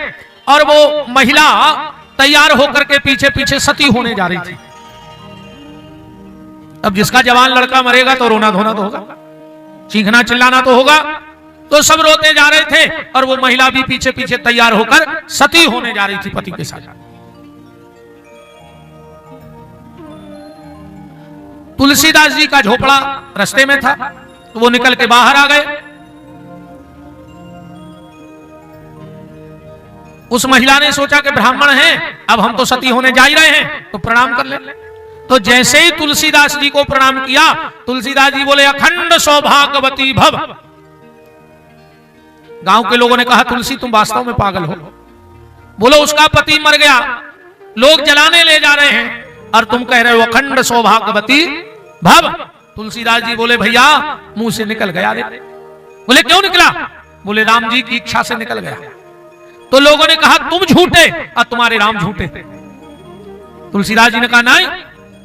[SPEAKER 1] और वो महिला तैयार होकर के पीछे पीछे सती होने जा रही थी। अब जिसका जवान लड़का मरेगा तो रोना धोना तो होगा, चीखना चिल्लाना तो होगा। तो सब रोते जा रहे थे और वो महिला भी पीछे पीछे तैयार होकर सती होने जा रही थी पति के साथ। तुलसीदास जी का झोपड़ा रास्ते में था, तो वो निकल के बाहर आ गए। उस महिला ने सोचा कि ब्राह्मण हैं, अब हम तो सती होने जा ही रहे हैं, तो प्रणाम कर ले। तो जैसे ही तुलसीदास जी को प्रणाम किया, तुलसीदास जी बोले अखंड सौभाग्यवती भव। गांव के लोगों ने कहा तुलसी तुम वास्तव में पागल हो, बोलो उसका पति मर गया, लोग जलाने ले जा रहे हैं और तुम कह रहे हो अखंड सौभाग्यवती भव। तुलसीदास जी बोले भैया मुंह से निकल गया रे। बोले क्यों निकला? बोले राम जी की इच्छा से निकल गया। तो लोगों ने कहा तुम झूठे और तुम्हारे राम झूठे। तुलसीदास जी ने कहा नहीं,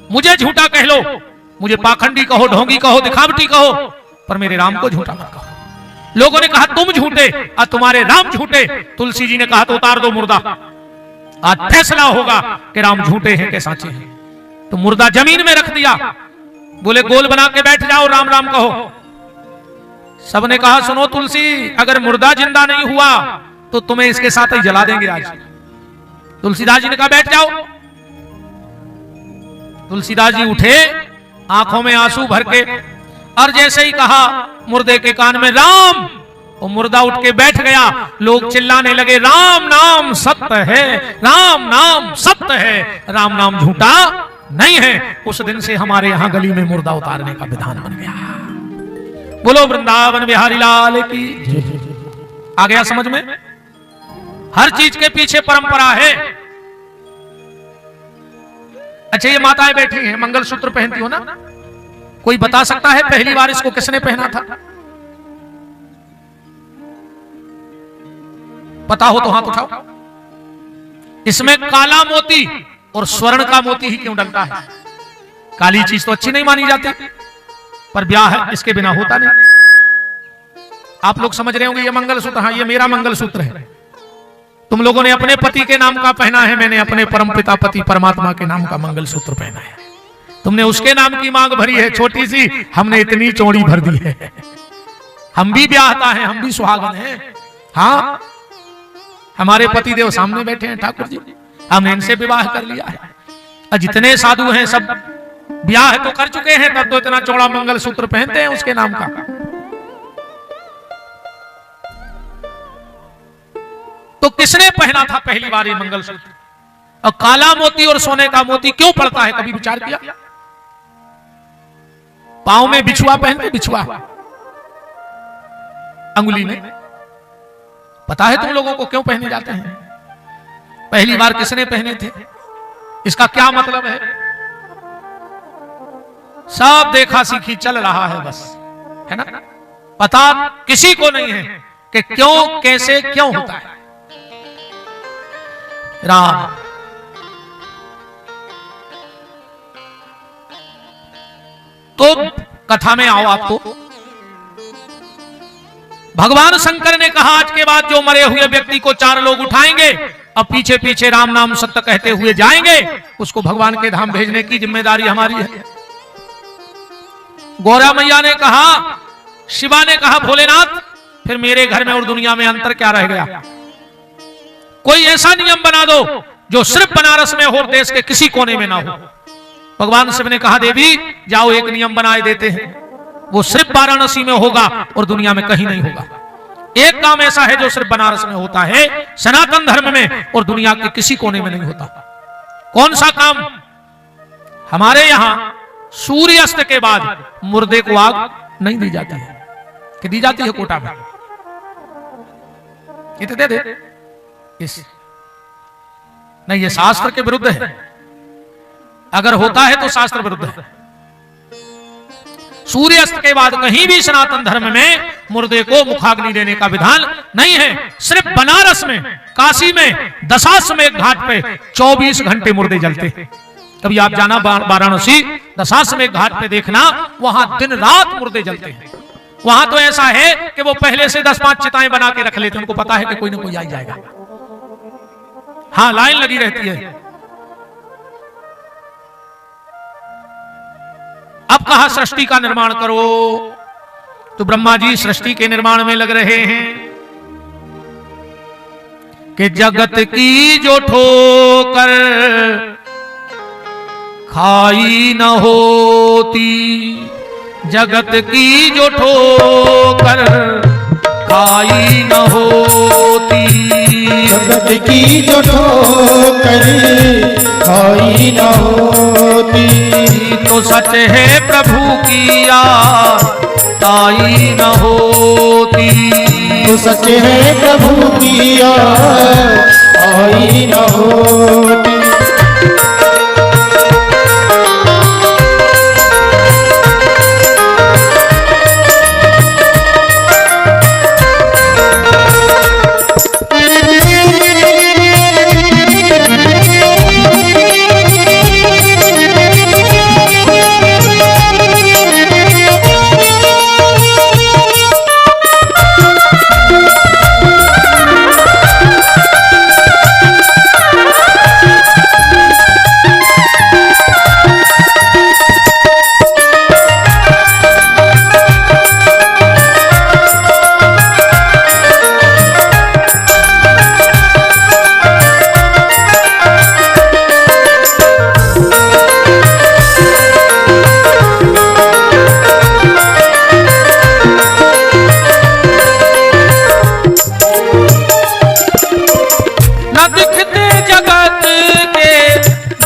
[SPEAKER 1] मुझे झूठा कह लो, मुझे पाखंडी कहो, ढोंगी कहो, दिखावटी कहो, पर मेरे राम को झूठा मत कहो। लोगों ने कहा तुम झूठे और तुम्हारे राम झूठे। तुलसी जी ने कहा तो उतार दो मुर्दा, आज फैसला होगा कि राम झूठे हैं कि सच्चे हैं। तो मुर्दा जमीन में रख दिया। बोले गोल बना के बैठ जाओ, राम राम कहो। सबने कहा सुनो तुलसी, अगर मुर्दा जिंदा नहीं हुआ तो तुम्हें इसके साथ ही जला देंगे आज। तुलसीदास जी ने कहा बैठ जाओ। तुलसीदास जी उठे, आंखों में आंसू भर के, और जैसे ही कहा मुर्दे के कान में राम, वो मुर्दा उठ के बैठ गया। लोग चिल्लाने लगे राम नाम सत्य है, राम नाम सत्य है, राम नाम झूठा नहीं है। उस दिन से हमारे यहां गली में मुर्दा उतारने का विधान बन गया। बोलो वृंदावन बिहारी लाल की। आ गया समझ में? हर चीज के पीछे परंपरा है। अच्छा, ये माताएं बैठी हैं, मंगलसूत्र पहनती हो ना, कोई बता सकता है पहली बार इसको किसने पहना था? पता हो तो हाथ उठाओ। इसमें काला मोती और स्वर्ण का मोती ही क्यों डलता है? काली चीज तो अच्छी नहीं मानी जाती, पर ब्याह इसके बिना होता नहीं। आप लोग समझ रहे होंगे ये मंगलसूत्र, हाँ ये मेरा मंगलसूत्र है। तुम लोगों ने अपने पति के नाम का पहना है, मैंने अपने परमपिता पति परमात्मा के नाम का मंगलसूत्र पहना है। तुमने उसके नाम की मांग भरी है छोटी सी, हमने इतनी चौड़ी भर दी है। हम भी ब्याहता है, हम भी सुहागन हैं। हाँ, हमारे पति देव सामने बैठे हैं ठाकुर जी, हमने इनसे विवाह कर लिया है। और जितने साधु हैं सब ब्याह तो कर चुके हैं, तब तो इतना चौड़ा मंगलसूत्र पहनते हैं उसके नाम का। तो किसने पहना था पहली बार ये मंगलसूत्र? और काला मोती और सोने का मोती क्यों पड़ता है, कभी विचार किया? पांव में बिछुआ पहनते, बिछुआ अंगुली में, पता है तुम लोगों को क्यों पहने जाते हैं? पहली बार किसने पहने थे, इसका क्या मतलब है? सब देखा सीखी चल रहा है बस, है ना? पता किसी को नहीं है कि क्यों, कैसे, क्यों होता है। राम तो कथा में आओ। आपको भगवान शंकर ने कहा आज के बाद जो मरे हुए व्यक्ति को 4 लोग उठाएंगे और पीछे पीछे राम नाम सत्य कहते हुए जाएंगे, उसको भगवान के धाम भेजने की जिम्मेदारी हमारी है। गौरा मैया ने कहा, शिवा ने कहा भोलेनाथ फिर मेरे घर में और दुनिया में अंतर क्या रह गया? कोई ऐसा नियम बना दो जो सिर्फ बनारस में हो और देश के किसी कोने में ना हो। भगवान शिव ने कहा देवी जाओ, एक नियम बनाए देते हैं, वो सिर्फ वाराणसी में होगा और दुनिया में कहीं नहीं होगा। एक काम ऐसा है जो सिर्फ बनारस में होता है, सनातन धर्म में, और दुनिया के किसी कोने में नहीं होता। कौन सा काम? हमारे यहां सूर्यास्त के बाद मुर्दे को आग नहीं दी जाती है, कि दी जाती है कोटा में? दे दे नहीं, ये शास्त्र के विरुद्ध है। अगर होता है तो शास्त्र विरुद्ध है। सूर्यास्त के बाद कहीं भी सनातन धर्म में मुर्दे को मुखाग्नि देने का विधान नहीं है। सिर्फ बनारस में, काशी में, दशाश्वमेध घाट पे 24 घंटे मुर्दे जलते हैं। कभी आप जाना वाराणसी, दशाश्वमेध घाट पे देखना, वहां दिन रात मुर्दे जलते हैं। वहां तो ऐसा है कि वो पहले से 10-5 चिताएं बना के रख लेते हैं, उनको पता है कि कोई ना कोई आ जाएगा। हाँ, लाइन लगी रहती है। अब कहा सृष्टि का निर्माण करो, तो ब्रह्मा जी सृष्टि के निर्माण में लग रहे हैं कि जगत की जो ठोकर खाई न होती, जगत की जो ठोकर खाई न होती,
[SPEAKER 2] जगत की जो ठोकर खाई न होती,
[SPEAKER 1] तो सच है प्रभु की याद ताई न होती,
[SPEAKER 2] तो सच है प्रभु की याद आई न होती।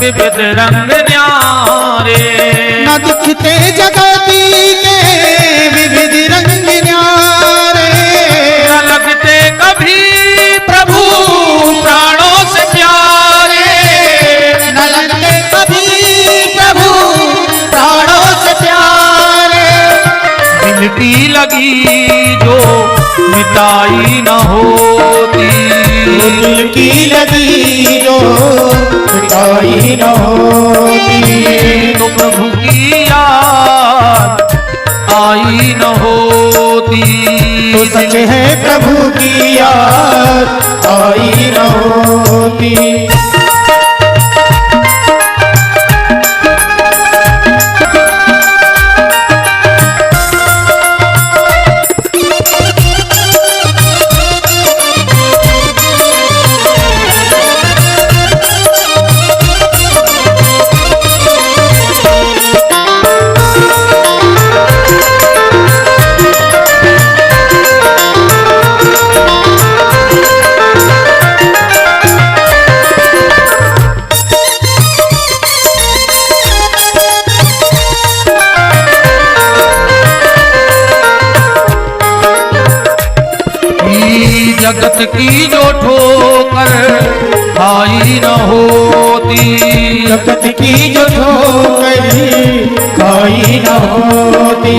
[SPEAKER 1] विविध रंग न्यारे।
[SPEAKER 2] न दिखते जगती के विविध रंग न्यारे,
[SPEAKER 1] न लगते कभी प्रभु प्राणों से प्यारे।
[SPEAKER 2] न लगते कभी प्रभु प्राणों से प्यारे।
[SPEAKER 1] दिल की लगी जो मिटाई न होती,
[SPEAKER 2] दिल की लगी जो मिटाई न होती,
[SPEAKER 1] तो प्रभु की याद आई न होती।
[SPEAKER 2] तो सच है प्रभु की याद आई न होती।
[SPEAKER 1] जगत की जो ठोकर खाई न होती,
[SPEAKER 2] जगत की जो ठोकर खाई न होती,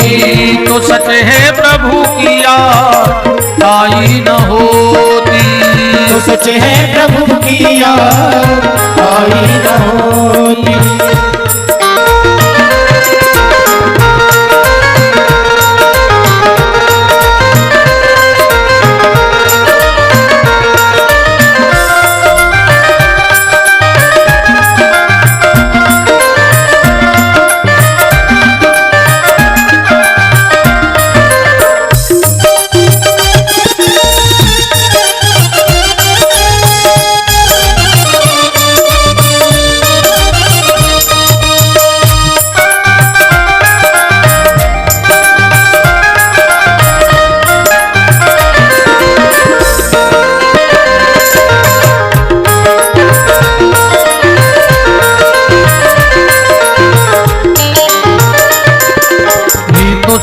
[SPEAKER 1] तो सच है प्रभु की याद आई न होती।
[SPEAKER 2] तो सच है प्रभु की याद आई न होती।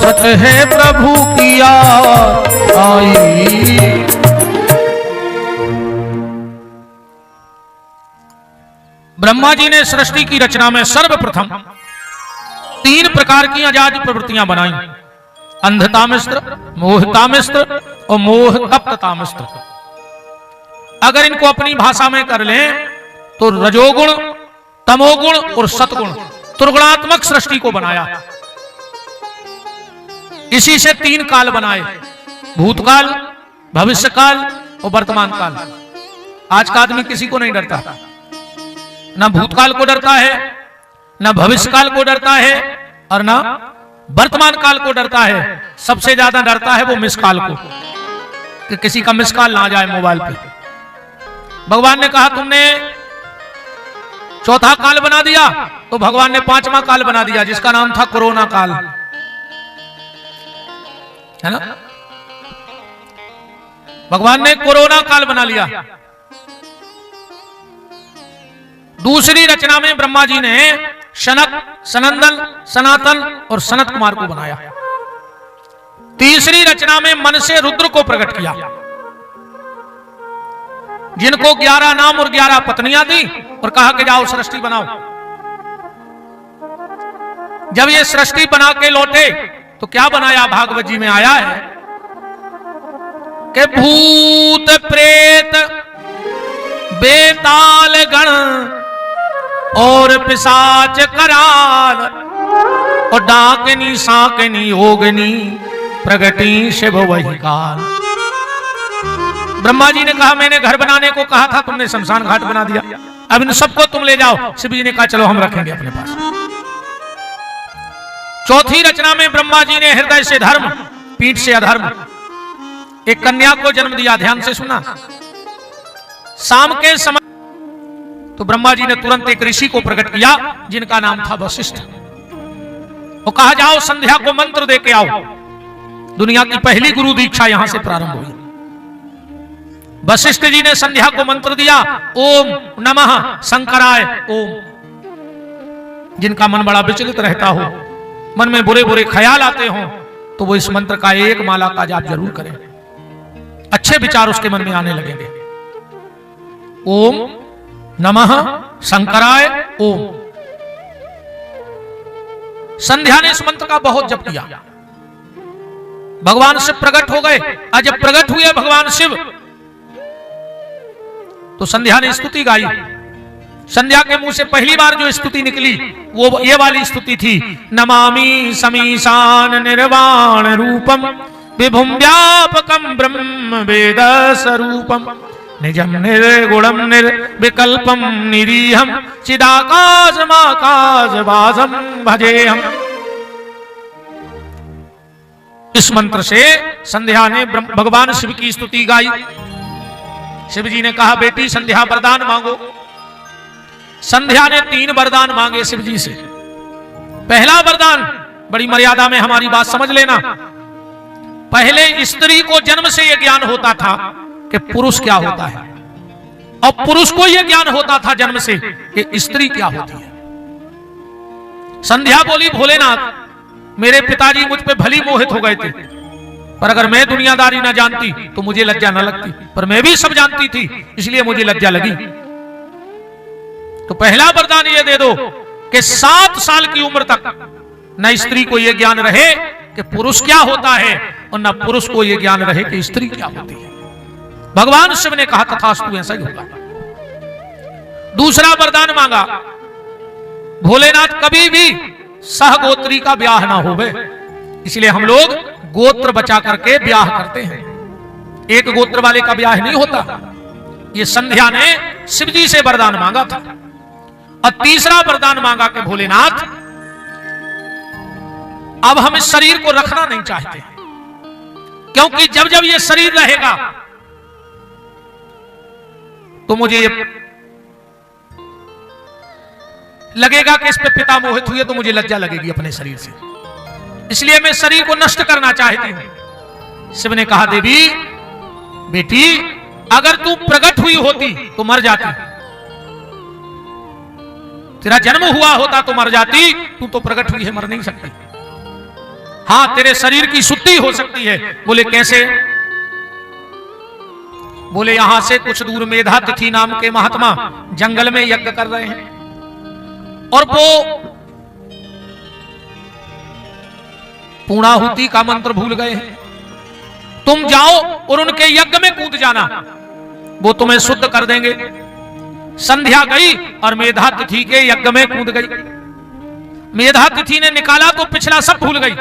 [SPEAKER 1] सच है प्रभु की याद आई। ब्रह्मा जी ने सृष्टि की रचना में सर्वप्रथम 3 प्रकार की अजाज प्रवृत्तियां बनाई, अंधतामिस्त्र, मोहतामिस्त्र और मोह तप्ततामिस्त्र। अगर इनको अपनी भाषा में कर लें तो रजोगुण, तमोगुण और सतगुण त्रिगुणात्मक सृष्टि को बनाया। इसी से 3 काल बनाए, भूतकाल, भविष्यकाल और वर्तमान काल। आज का आदमी किसी को नहीं डरता, ना भूतकाल को डरता है, ना भविष्यकाल को डरता है और ना वर्तमान काल को डरता है। सबसे ज्यादा डरता है वो मिस कॉल को, कि किसी का मिस कॉल ना आ जाए मोबाइल पे। भगवान ने कहा तुमने 4था काल बना दिया, तो भगवान ने 5वां काल बना दिया जिसका नाम था कोरोना काल, है ना। भगवान ने कोरोना काल बना लिया। दूसरी रचना में ब्रह्मा जी ने शनक, सनंदन, सनातन और सनत कुमार को बनाया। तीसरी रचना में मन से रुद्र को प्रकट किया, जिनको 11 नाम और 11 पत्नियां दी और कहा कि जाओ सृष्टि बनाओ। जब ये सृष्टि बना के लौटे तो क्या बनाया, भागवत जी में आया है कि भूत प्रेत बेताल गण और पिशाच कराल और डाकनी साकनी योगनी प्रगति शिव वही काल। ब्रह्मा जी ने कहा मैंने घर बनाने को कहा था, तुमने शमशान घाट बना दिया, अब इन सबको तुम ले जाओ। शिव जी ने कहा चलो हम रखेंगे अपने पास। चौथी रचना में ब्रह्मा जी ने हृदय से धर्म, पीठ से अधर्म, एक कन्या को जन्म दिया। ध्यान से सुना। शाम के समय तो ब्रह्मा जी ने तुरंत एक ऋषि को प्रकट किया जिनका नाम था वशिष्ठ। वो कहा जाओ संध्या को मंत्र दे के आओ। दुनिया की पहली गुरु दीक्षा यहां से प्रारंभ हुई। वशिष्ठ जी ने संध्या को मंत्र दिया, ओम नमः शंकराय ओम। जिनका मन बड़ा विचलित रहता हो, मन में बुरे बुरे ख्याल आते हों, तो वो इस मंत्र का एक माला का जाप जरूर करें। अच्छे विचार उसके मन में आने लगेंगे। ओम नमः शंकराय ओम। संध्या ने इस मंत्र का बहुत जप किया। भगवान शिव प्रकट हो गए। आज जब प्रकट हुए भगवान शिव, तो संध्या ने स्तुति गाई। संध्या के मुंह से पहली बार जो स्तुति निकली वो ये वाली स्तुति थी, नमामि समीशान निर्वाण रूपम विभुम व्यापकम ब्रह्म वेद स्वरूपम निजम निर्गुणम निर्विकल्पम निरीहम चिदाकाशमाकाश वासम भजेहम। इस मंत्र से संध्या ने भगवान शिव की स्तुति गाई। शिव जी ने कहा, बेटी संध्या वरदान मांगो। संध्या ने 3 वरदान मांगे शिव जी से। पहला वरदान, बड़ी मर्यादा में हमारी बात समझ लेना। पहले स्त्री को जन्म से यह ज्ञान होता था कि पुरुष क्या होता है, और पुरुष को यह ज्ञान होता था जन्म से कि स्त्री क्या होती है। संध्या बोली, भोलेनाथ मेरे पिताजी मुझ पे भली मोहित हो गए थे, पर अगर मैं दुनियादारी न जानती तो मुझे लज्जा न लगती, पर मैं भी सब जानती थी इसलिए मुझे लज्जा लगी। तो पहला वरदान ये दे दो कि 7 साल की उम्र तक न स्त्री को यह ज्ञान रहे कि पुरुष क्या होता है, और न पुरुष को यह ज्ञान रहे कि स्त्री क्या होती है। भगवान शिव ने कहा, तथास्तु, ऐसा ही होगा। दूसरा वरदान मांगा, भोलेनाथ कभी भी सहगोत्री का ब्याह ना होवे, इसलिए हम लोग गोत्र बचा करके ब्याह करते हैं। एक गोत्र वाले का ब्याह नहीं होता। ये संध्या ने शिव जी से वरदान मांगा था। और तीसरा वरदान मांगा कि भोलेनाथ अब हम इस शरीर को रखना नहीं चाहते, क्योंकि जब जब ये शरीर रहेगा तो मुझे लगेगा कि इस पे पिता मोहित हुए तो मुझे लज्जा लगेगी अपने शरीर से, इसलिए मैं शरीर को नष्ट करना चाहती हूं। शिव ने कहा, देवी बेटी अगर तू प्रकट हुई होती तो मर जाती, तेरा जन्म हुआ होता तो मर जाती, तू तो प्रकट हुई है, मर नहीं सकती। हां, तेरे शरीर की शुद्धि हो सकती है। बोले कैसे? बोले यहां से कुछ दूर मेधातिथि नाम के महात्मा जंगल में यज्ञ कर रहे हैं, और वो पूर्णाहुति का मंत्र भूल गए हैं। तुम जाओ और उनके यज्ञ में कूद जाना, वो तुम्हें शुद्ध कर देंगे। संध्या गई और मेधातिथि के यज्ञ में कूद गई। मेधातिथि ने निकाला तो पिछला सब भूल गई।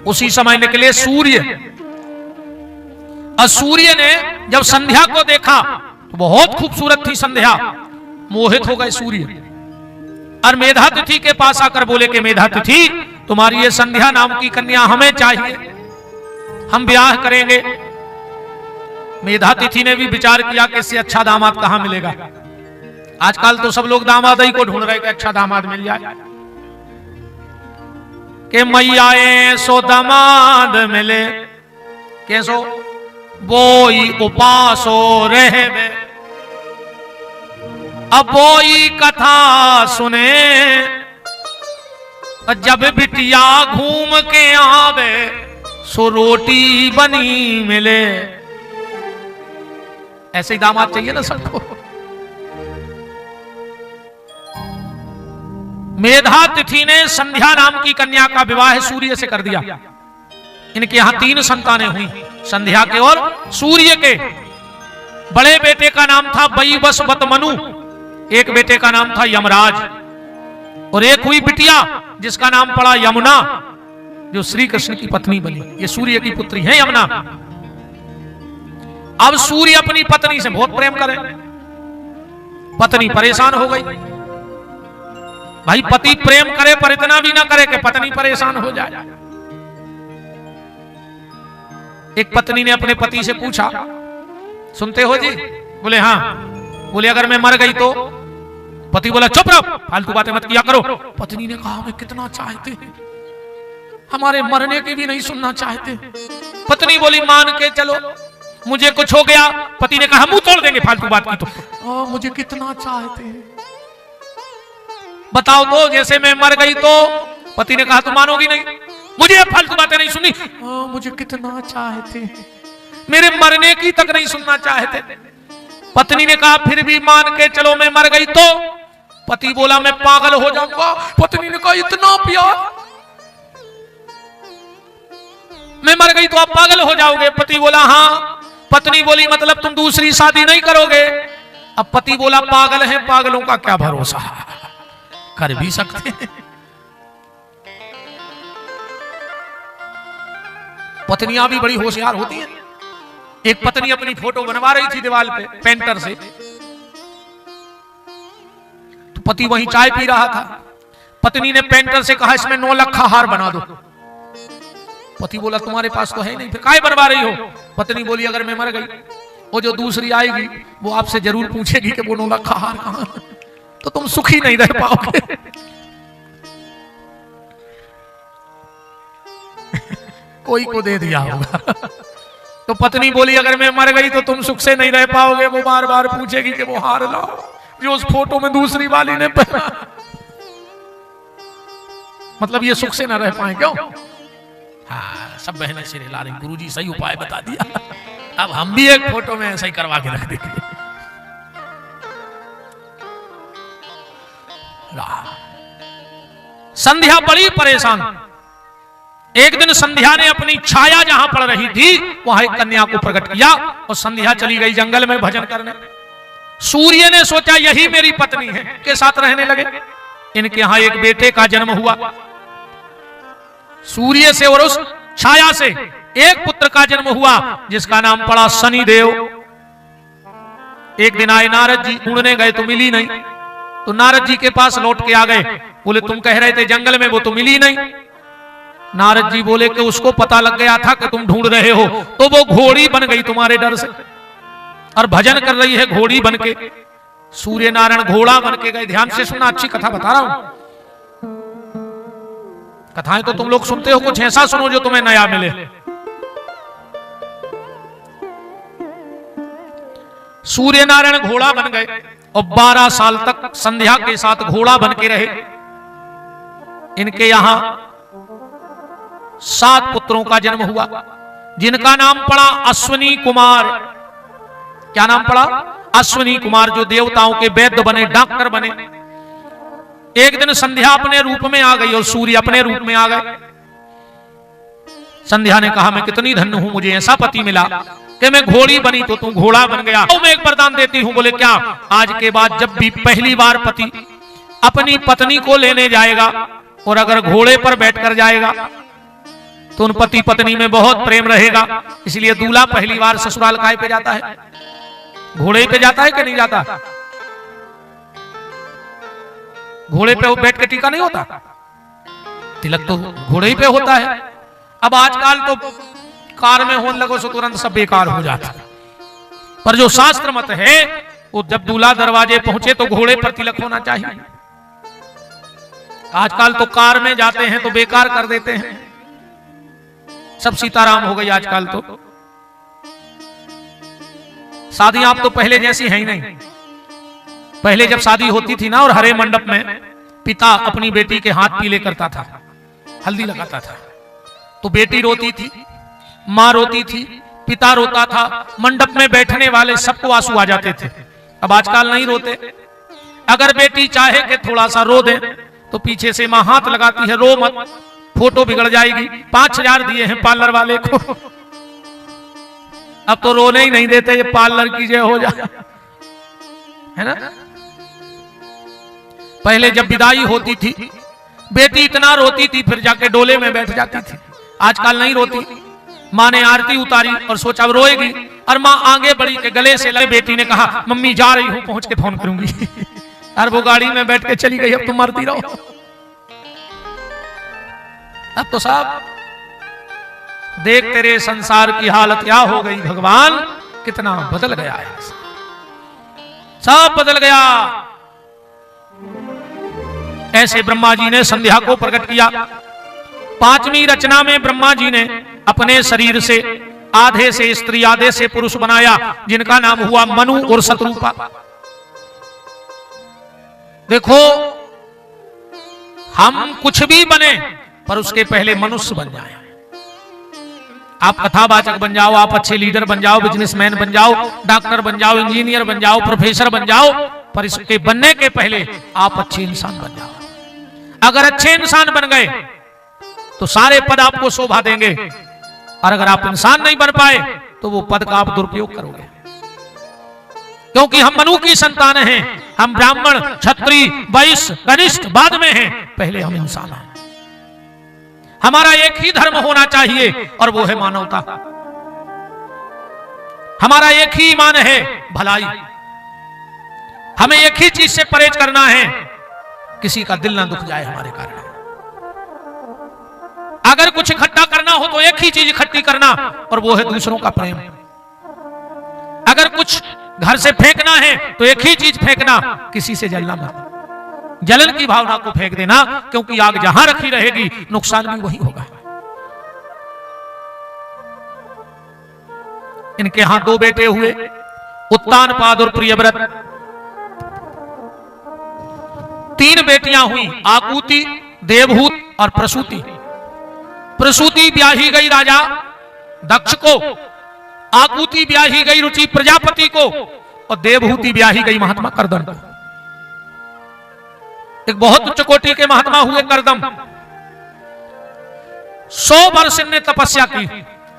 [SPEAKER 1] उसी समय निकले सूर्य, और सूर्य ने जब संध्या को देखा तो बहुत खूबसूरत थी संध्या, मोहित हो गए सूर्य। और मेधातिथि के पास आकर बोले कि मेधातिथि तुम्हारी ये संध्या नाम की कन्या हमें चाहिए, हम ब्याह करेंगे। मेधातिथि ने भी विचार किया कि इससे अच्छा दामाद कहां मिलेगा। आजकल तो सब लोग दामाद ही को ढूंढ रहे कि अच्छा दामाद मिल जाए, कि मैयाए सो दामाद मिले कैसो बोई उपासो रहे। अब बोई कथा सुने जब बिटिया घूम के आवे सो रोटी बनी मिले। ऐसे ही दामाद चाहिए ना सबको। मेधातिथि ने संध्या नाम की कन्या का विवाह सूर्य से कर दिया। इनके यहां 3 संतानें हुई, संध्या के और सूर्य के। बड़े बेटे का नाम था वैवस्वत मनु, एक बेटे का नाम था यमराज, और एक हुई बिटिया जिसका नाम पड़ा यमुना, जो श्री कृष्ण की पत्नी बनी। ये सूर्य की पुत्री है यमुना। अब सूर्य अपनी पत्नी से बहुत प्रेम करे, पत्नी परेशान हो गई। भाई पति प्रेम करे पर इतना भी ना करे कि पत्नी परेशान हो जाए। एक पत्नी ने अपने पति से पूछा, सुनते हो जी? बोले हाँ। बोले अगर मैं मर गई तो? पति बोला चुप रहो, फालतू बातें मत किया करो। पत्नी ने कहा हमें कितना चाहते हैं, हमारे मरने की भी नहीं सुनना चाहते। पत्नी बोली मान के चलो मुझे कुछ हो गया। पति ने कहा मुंह तोड़ देंगे फालतू बात की तो। मुझे कितना चाहते हैं। बताओ तो, जैसे मैं मर गई तो? पति ने कहा तुम मानोगी नहीं, मुझे ये फालतू बातें नहीं सुननी। मुझे कितना चाहते, मेरे मरने की तक नहीं सुनना चाहते। पत्नी ने कहा फिर भी मान के चलो मैं मर गई तो? पति बोला मैं पागल हो जाऊंगा। पत्नी ने कहा इतना प्यार, मैं मर गई तो आप पागल हो जाओगे? पति बोला हाँ। पत्नी बोली मतलब तुम दूसरी शादी नहीं करोगे? अब पति बोला पागल है, पागलों का क्या भरोसा, कर भी सकते हैं। पत्नियां भी बड़ी होशियार होती हैं। एक पत्नी अपनी फोटो बनवा रही थी दीवार पे पेंटर से, तो पति वहीं चाय पी रहा था। पत्नी ने पेंटर से कहा इसमें 9 लाख का हार बना दो। पति बोला तुम्हारे पास तो है नहीं, फिर काहे बनवा रही हो? पत्नी बोली अगर मैं मर गई, वो जो दूसरी आएगी वो आपसे जरूर पूछेगी कि वो 9 लाख का हार कहां, तो तुम सुखी नहीं रह पाओगे। कोई को दे दिया होगा। तो पत्नी बोली अगर मैं मर गई तो तुम सुख से नहीं रह पाओगे, वो बार बार पूछेगी कि वो हार लाओ जो उस फोटो में दूसरी वाली ने पहना। मतलब ये सुख से ना रह पाए क्यों? हाँ, सब बहनें सिरे ला रही, गुरुजी सही उपाय बता दिया। अब हम भी एक फोटो में ऐसा ही करवा के रख देंगे। संध्या बड़ी परेशान। एक दिन संध्या ने अपनी छाया जहां पड़ रही थी वहां एक कन्या को प्रकट किया और संध्या चली गई जंगल में भजन करने। सूर्य ने सोचा यही मेरी पत्नी है, के साथ रहने लगे। इनके यहां एक बेटे का जन्म हुआ। सूर्य से और उस छाया से एक पुत्र का जन्म हुआ जिसका नाम पड़ा शनिदेव। एक दिन आए नारद जी, ढूंढने गए तो मिली नहीं, तो नारद जी के पास लौट के आ गए। बोले तुम कह रहे थे जंगल में, वो तो मिली नहीं। नारद जी बोले कि उसको पता लग गया था कि तुम ढूंढ रहे हो, तो वो घोड़ी बन गई तुम्हारे डर से और भजन कर रही है घोड़ी बन के। सूर्य नारायण घोड़ा बन के गए। ध्यान से सुनना, अच्छी कथा बता रहा हूं। कथाएं तो तुम लोग सुनते हो, कुछ ऐसा सुनो जो तुम्हें नया मिले। सूर्य नारायण घोड़ा बन गए और 12 साल तक संध्या के साथ घोड़ा बन के रहे। इनके यहां 7 पुत्रों का जन्म हुआ जिनका नाम पड़ा अश्विनी कुमार। क्या नाम पड़ा? अश्विनी कुमार, जो देवताओं के वैद्य बने, डॉक्टर बने। एक दिन संध्या अपने रूप में आ गई और सूर्य अपने रूप में आ गए। संध्या ने कहा मैं कितनी धन्य हूं, मुझे ऐसा पति मिला कि मैं घोड़ी बनी तो तू घोड़ा बन गया। तो मैं एक वरदान देती हूं। बोले क्या? आज के बाद जब भी पहली बार पति अपनी पत्नी को लेने जाएगा और अगर घोड़े पर बैठकर जाएगा तो उन पति पत्नी में बहुत प्रेम रहेगा। इसलिए दूल्हा पहली बार ससुराल काहे पे जाता है? घोड़े पे जाता है कि नहीं जाता? घोड़े पे बैठ के टीका नहीं होता, तिलक तो घोड़े ही पे होता है। अब आजकल तो कार में होने लगो तो तुरंत सब बेकार हो जाता है, पर जो शास्त्र मत है वो जब दूल्हा दरवाजे पहुंचे तो घोड़े पर तिलक होना चाहिए। आजकल तो कार में जाते हैं तो बेकार कर देते हैं, सब सीताराम हो गई आजकल। तो शादी आप तो पहले जैसी है ही नहीं। पहले जब शादी होती थी ना और हरे मंडप में पिता अपनी बेटी के हाथ पीले करता था, हल्दी लगाता था, तो बेटी रोती थी, मां रोती थी, पिता रोता था, मंडप में बैठने वाले सबको आंसू आ जाते थे। अब आजकल नहीं रोते। अगर बेटी चाहे कि थोड़ा सा रो दे तो पीछे से मां हाथ लगाती है, रो मत, फोटो बिगड़ जाएगी। 5000 दिए हैं पार्लर वाले को। अब तो रोने ही नहीं देते, ये पार्लर की जय हो जाए, है ना। पहले जब विदाई होती थी बेटी इतना रोती थी, फिर जाके डोले में बैठ जाती थी। आजकल नहीं रोती। माँ ने आरती उतारी और सोचा रोएगी, और माँ आगे बढ़ी के गले से लगे। बेटी ने कहा मम्मी जा रही हूं, पहुंच के फोन करूंगी। और वो गाड़ी में बैठ के चली गई। अब तुम मरती रहो। अब तो साहब देख तेरे संसार की हालत क्या हो गई। भगवान कितना बदल गया है, सब बदल गया। ऐसे ब्रह्मा जी ने संध्या को प्रकट किया। 5वीं रचना में ब्रह्मा जी ने अपने शरीर से आधे से स्त्री आधे से पुरुष बनाया, जिनका नाम हुआ मनु और शत्रुपा। देखो हम कुछ भी बने पर उसके पहले मनुष्य बन जाए। आप कथावाचक बन जाओ, आप अच्छे लीडर बन जाओ, बिजनेसमैन बन जाओ, डॉक्टर बन जाओ, इंजीनियर बन जाओ, प्रोफेसर बन जाओ, पर इसके बनने के पहले आप अच्छे इंसान बन जाओ। अगर अच्छे इंसान बन गए तो सारे पद आपको शोभा देंगे, और अगर आप इंसान नहीं बन पाए तो वो पद का आप दुरुपयोग करोगे। क्योंकि हम मनु की संतान हैं, हम ब्राह्मण, क्षत्रिय, वैश्य, कनिष्ठ बाद में हैं, पहले हम इंसान हैं। हमारा एक ही धर्म होना चाहिए और वो है मानवता। हमारा एक ही ईमान है, भलाई। हमें एक ही चीज से परहेज करना है, किसी का दिल ना दुख जाए हमारे कारण। अगर कुछ इकट्ठा करना हो तो एक ही चीज इकट्ठी करना, और वो है दूसरों का प्रेम। अगर कुछ घर से फेंकना है तो एक ही चीज फेंकना, किसी से जलना मत। जलन की भावना को फेंक देना, क्योंकि आग जहां रखी रहेगी नुकसान भी वही होगा। इनके यहां 2 बेटे हुए, उत्तानपाद और प्रियव्रत। 3 बेटियां हुई, आकुति, देवहूत और प्रसूति। प्रसूति ब्याही गई राजा दक्ष को, आकुति ब्याही गई रुचि प्रजापति को, और देवहूति ब्याही गई महात्मा कर्दम को। एक बहुत उच्च कोटि के महात्मा हुए कर्दम। 100 वर्ष इनने तपस्या की,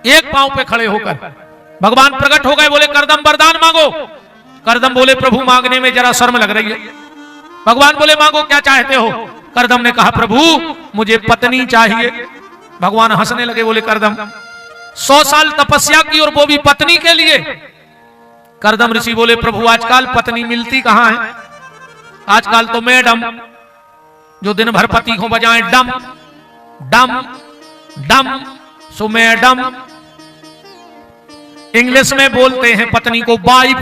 [SPEAKER 1] एक पांव पे खड़े होकर भगवान प्रकट हो गए, बोले कर्दम वरदान मांगो। कर्दम बोले प्रभु मांगने में जरा शर्म लग रही है। भगवान बोले मांगो, क्या चाहते हो? कर्दम ने कहा प्रभु मुझे पत्नी चाहिए। भगवान हंसने लगे, बोले कर्दम 100 साल तपस्या की और वो भी पत्नी के लिए? कर्दम ऋषि बोले प्रभु आजकल पत्नी मिलती कहां है? आजकल तो मैडम जो दिन भर पति को बजाएं डम डम डम, सो मैडम। इंग्लिश में बोलते हैं पत्नी को वाइफ।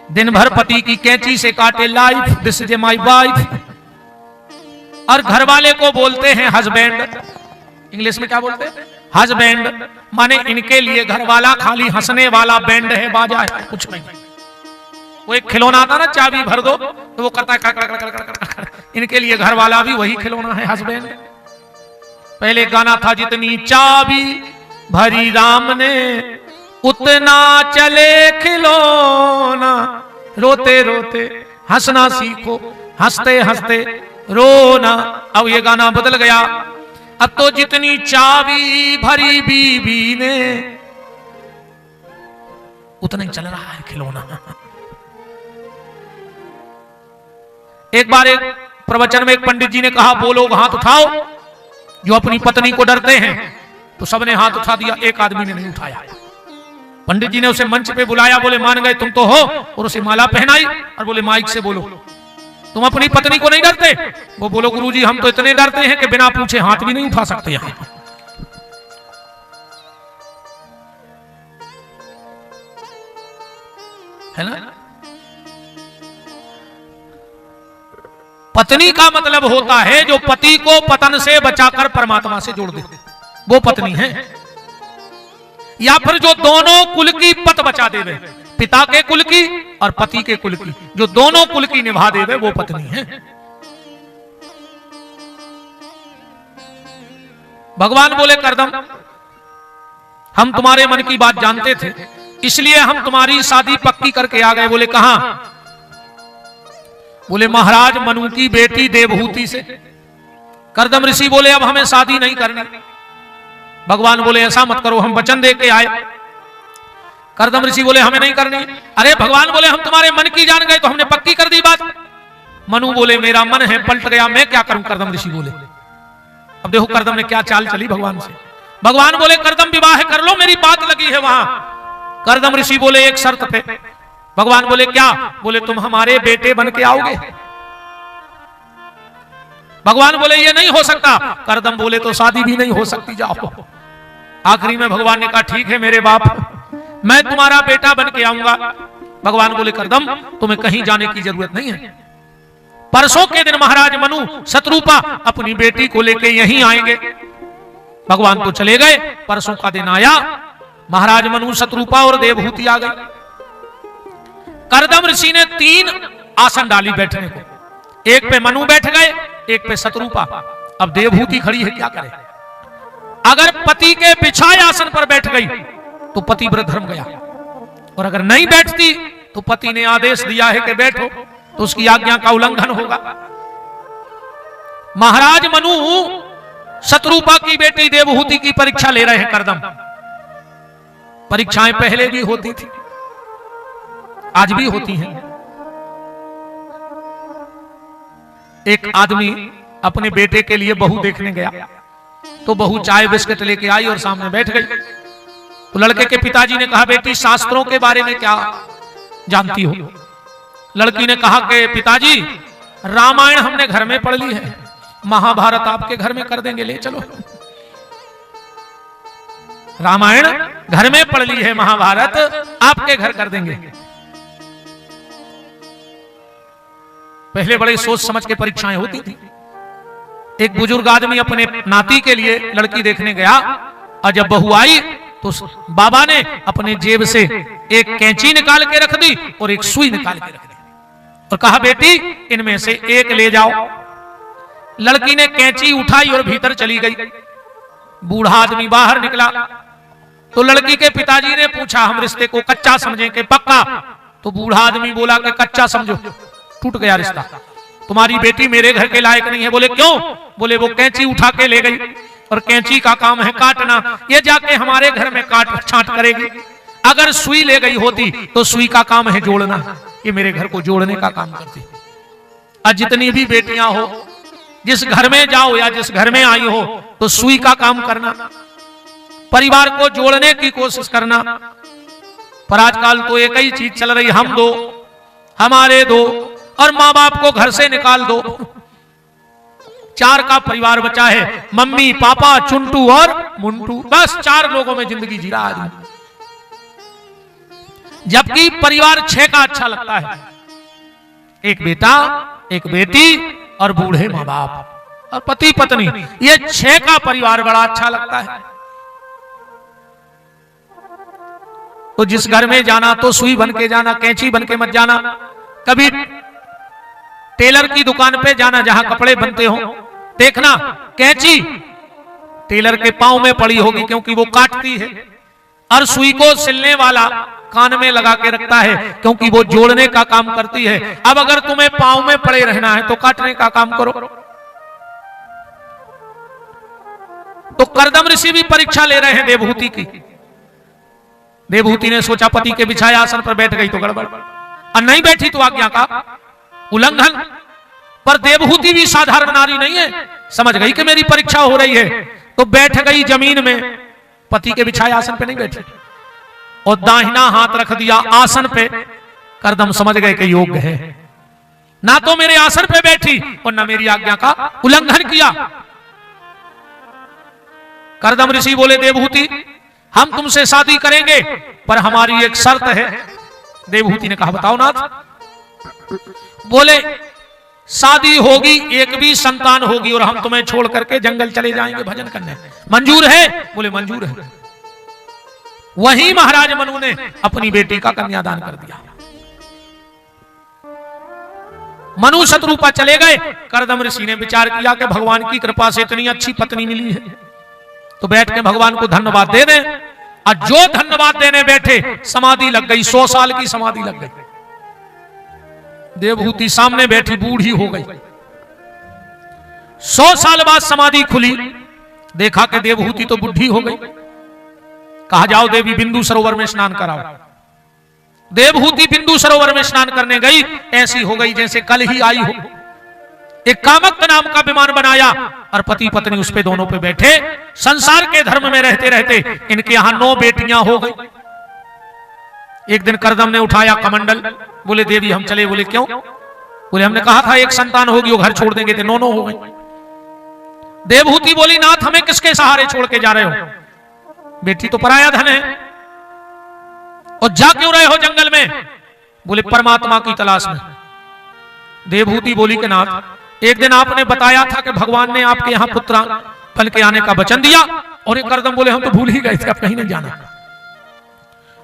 [SPEAKER 1] दिन भर पति की कैंची से काटे life, this is my wife. और घर वाले को बोलते हैं हस्बैंड। इंग्लिश में क्या बोलते हैं? हस्बैंड। माने इनके लिए घर वाला खाली हंसने वाला बैंड है, बाजा है, कुछ नहीं। वो एक खिलौना आता ना, चाबी भर दो तो वो करता है कर कर कर कर कर कर। इनके लिए घर वाला भी वही खिलौना है, हस्बैंड। पहले गाना था जितनी चाबी भरी राम ने उतना चले खिलौना, रोते रोते हंसना सीखो, हंसते हंसते रोना। अब ये गाना बदल गया, अब तो जितनी चाबी भरी बीबी ने उतना ही चल रहा है खिलौना। एक बार एक प्रवचन में एक पंडित जी ने कहा बोलो हाथ उठाओ जो अपनी पत्नी को डरते हैं। तो सबने हाथ उठा दिया, एक आदमी ने नहीं उठाया। पंडित जी ने उसे मंच पे बुलाया, बोले मान गए तुम तो हो, और उसे माला पहनाई और बोले माइक से बोलो तुम अपनी पत्नी को नहीं डरते? वो बोलो गुरुजी हम तो इतने डरते हैं कि बिना पूछे हाथ भी नहीं उठा सकते यहां। है ना? पत्नी का मतलब होता है जो पति को पतन से बचाकर परमात्मा से जोड़ दे, वो पत्नी है। या फिर जो दोनों कुल की पत बचा देवे, पिता के कुल की और पति के कुल की, जो दोनों कुल की निभा देवे वो पत्नी है। भगवान बोले कर्दम हम तुम्हारे मन की बात जानते थे, इसलिए हम तुम्हारी शादी पक्की करके आ गए। बोले कहां? बोले महाराज मनु की बेटी देवहूति से। कर्दम ऋषि बोले अब हमें शादी नहीं करनी। भगवान बोले ऐसा मत करो, हम वचन दे के आए। कर्दम ऋषि बोले हमें नहीं करनी। अरे भगवान बोले हम तुम्हारे मन की जान गए तो हमने पक्की कर दी बात। मनु बोले मेरा मन है पलट गया, मैं क्या करूं? कर्दम ऋषि बोले। अब देखो कर्दम ने क्या चाल चली भगवान से। भगवान बोले कर्दम विवाह कर लो, मेरी बात लगी है वहां। कर्दम ऋषि बोले एक शर्त पे। भगवान बोले क्या? बोले तुम हमारे बेटे बन के आओगे। भगवान बोले ये नहीं हो सकता। कर्दम बोले तो शादी भी नहीं हो सकती, जाओ। आखिरी में भगवान ने कहा ठीक है मेरे बाप, मैं तुम्हारा बेटा बन के आऊंगा। भगवान बोले कर्दम तुम्हें कहीं जाने की जरूरत नहीं है। परसों के दिन महाराज मनु शत्रुपा अपनी बेटी को लेके यहीं आएंगे। भगवान तो चले गए। परसों का दिन आया, महाराज मनु शत्रुपा और देवहूति आ गई। कर्दम ऋषि ने 3 आसन डाली बैठने को। एक पे मनु बैठ गए, एक पे शत्रुपा। अब देवहूति खड़ी है, क्या करे? अगर पति के बिछाए आसन पर बैठ गई तो पतिव्रत धर्म गया, और अगर नहीं बैठती तो पति ने आदेश दिया है कि बैठो, तो उसकी आज्ञा का उल्लंघन होगा। महाराज मनु शत्रुपा की बेटी देवहूति की परीक्षा ले रहे हैं करदम। परीक्षाएं पहले भी होती थी, आज भी होती हैं। एक आदमी अपने बेटे के लिए बहू देखने गया, तो बहू चाय बिस्किट लेके आई और सामने बैठ गई। तो लड़के के पिताजी ने कहा, बेटी शास्त्रों के बारे में क्या जानती हो? लड़की ने कहा कि पिताजी रामायण हमने घर में पढ़ ली है, महाभारत आपके घर में कर देंगे, ले चलो। रामायण घर में पढ़ ली है, महाभारत आपके घर कर देंगे। पहले बड़े सोच समझ के परीक्षाएं होती थी। एक बुजुर्ग आदमी अपने नाती के लिए लड़की देखने गया, और जब बहू आई तो बाबा ने अपने जेब से एक कैंची निकाल के रख दी और एक सुई निकाल के रख दी, और कहा, बेटी इनमें से एक ले जाओ। लड़की ने कैंची उठाई और भीतर चली गई। बूढ़ा आदमी बाहर निकला तो लड़की के पिताजी ने पूछा, हम रिश्ते को कच्चा समझें कि पक्का? तो बूढ़ा आदमी बोला कि कच्चा समझो, टूट गया रिश्ता। तुम्हारी बेटी मेरे घर के लायक नहीं है। बोले क्यों? बोले वो कैंची उठा के ले गई, और कैंची का काम है काटना, ये जाके हमारे घर में काट छांट करेगी। अगर सुई ले गई होती तो सुई का काम है जोड़ना, ये मेरे घर को जोड़ने का काम करती। और जितनी भी बेटियां हो, जिस घर में जाओ या जिस घर में आई हो, तो सुई का काम करना, परिवार को जोड़ने की कोशिश करना। पर आजकल तो एक ही चीज चल रही, हम दो, हमारे दो, और माँ बाप को घर से निकाल दो। 4 का परिवार बचा है, मम्मी पापा चुंटू और मुंटू, बस 4 लोगों में जिंदगी जी रहा आदमी। जबकि परिवार 6 का अच्छा लगता है, एक बेटा, एक बेटी और बूढ़े माँ बाप और पति पत्नी, ये 6 का परिवार बड़ा अच्छा लगता है। तो जिस घर में जाना तो सुई बन के जाना, कैंची बन के मत जाना। कभी टेलर की दुकान पे जाना जहां कपड़े बनते हो, देखना कैंची टेलर के पांव में पड़ी होगी क्योंकि वो काटती है, और सुई को सिलने वाला कान में लगा के रखता है क्योंकि वो जोड़ने का काम करती है। अब अगर तुम्हें पांव में पड़े रहना है तो काटने का काम करो। तो करदम ऋषि भी परीक्षा ले रहे हैं देवहूति की। देवहूति ने सोचा पति के बिछाए आसन पर बैठ गई तो गड़बड़, और नहीं बैठी तो आज्ञा का उल्लंघन। पर देवहूति भी साधारण नारी नहीं है, समझ गई कि मेरी परीक्षा हो रही है, तो बैठ गई जमीन में, पति के बिछाए आसन पे नहीं बैठी, और दाहिना हाथ रख दिया आसन पे। करदम समझ गए कि योग्य है, ना तो मेरे आसन पे बैठी और ना मेरी आज्ञा का उल्लंघन किया। करदम ऋषि बोले, देवहूति हम तुमसे शादी करेंगे, पर हमारी एक शर्त है। देवहूति ने कहा, बताओ नाथ। बोले, शादी होगी, एक भी संतान होगी, और हम तुम्हें छोड़ करके जंगल चले जाएंगे भजन करने, मंजूर है? बोले मंजूर है। वहीं महाराज मनु ने अपनी बेटी का कन्यादान कर दिया। मनु शत्रुपा चले गए। करदम ऋषि ने विचार किया कि भगवान की कृपा से इतनी अच्छी पत्नी मिली है, तो बैठ के भगवान को धन्यवाद दे दें। और जो धन्यवाद देने बैठे, समाधि लग गई, 100 साल की समाधि लग गई। देवहूति सामने बैठी बूढ़ी हो गई। 100 साल बाद समाधि खुली, देखा कि देवहूति तो बुढ़ी हो गई। कहा, जाओ देवी बिंदु सरोवर में स्नान कराओ। देवहूति बिंदु सरोवर में स्नान करने गई, ऐसी हो गई जैसे कल ही आई हो। एक कामक नाम का विमान बनाया और पति पत्नी उस पे दोनों पे बैठे। संसार के धर्म में रहते रहते इनके यहां 9 बेटियां हो गई। एक दिन करदम ने उठाया कमंडल, बोले देवी हम चले। बोले क्यों? बोले हमने कहा था एक संतान होगी, वो घर छोड़ देंगे थे, 9 हो गई। देवहूति बोली, नाथ हमें किसके सहारे छोड़ के जा रहे हो? बेटी तो पराया धन है, और जा क्यों रहे हो जंगल में? बोले परमात्मा की तलाश में। देवहूति बोली कि नाथ एक दिन आपने बताया था कि भगवान ने आपके यहाँ पुत्र फल के आने का वचन दिया, और एक करदम बोले हम तो भूल ही गए थे, अब कहीं नहीं जाना।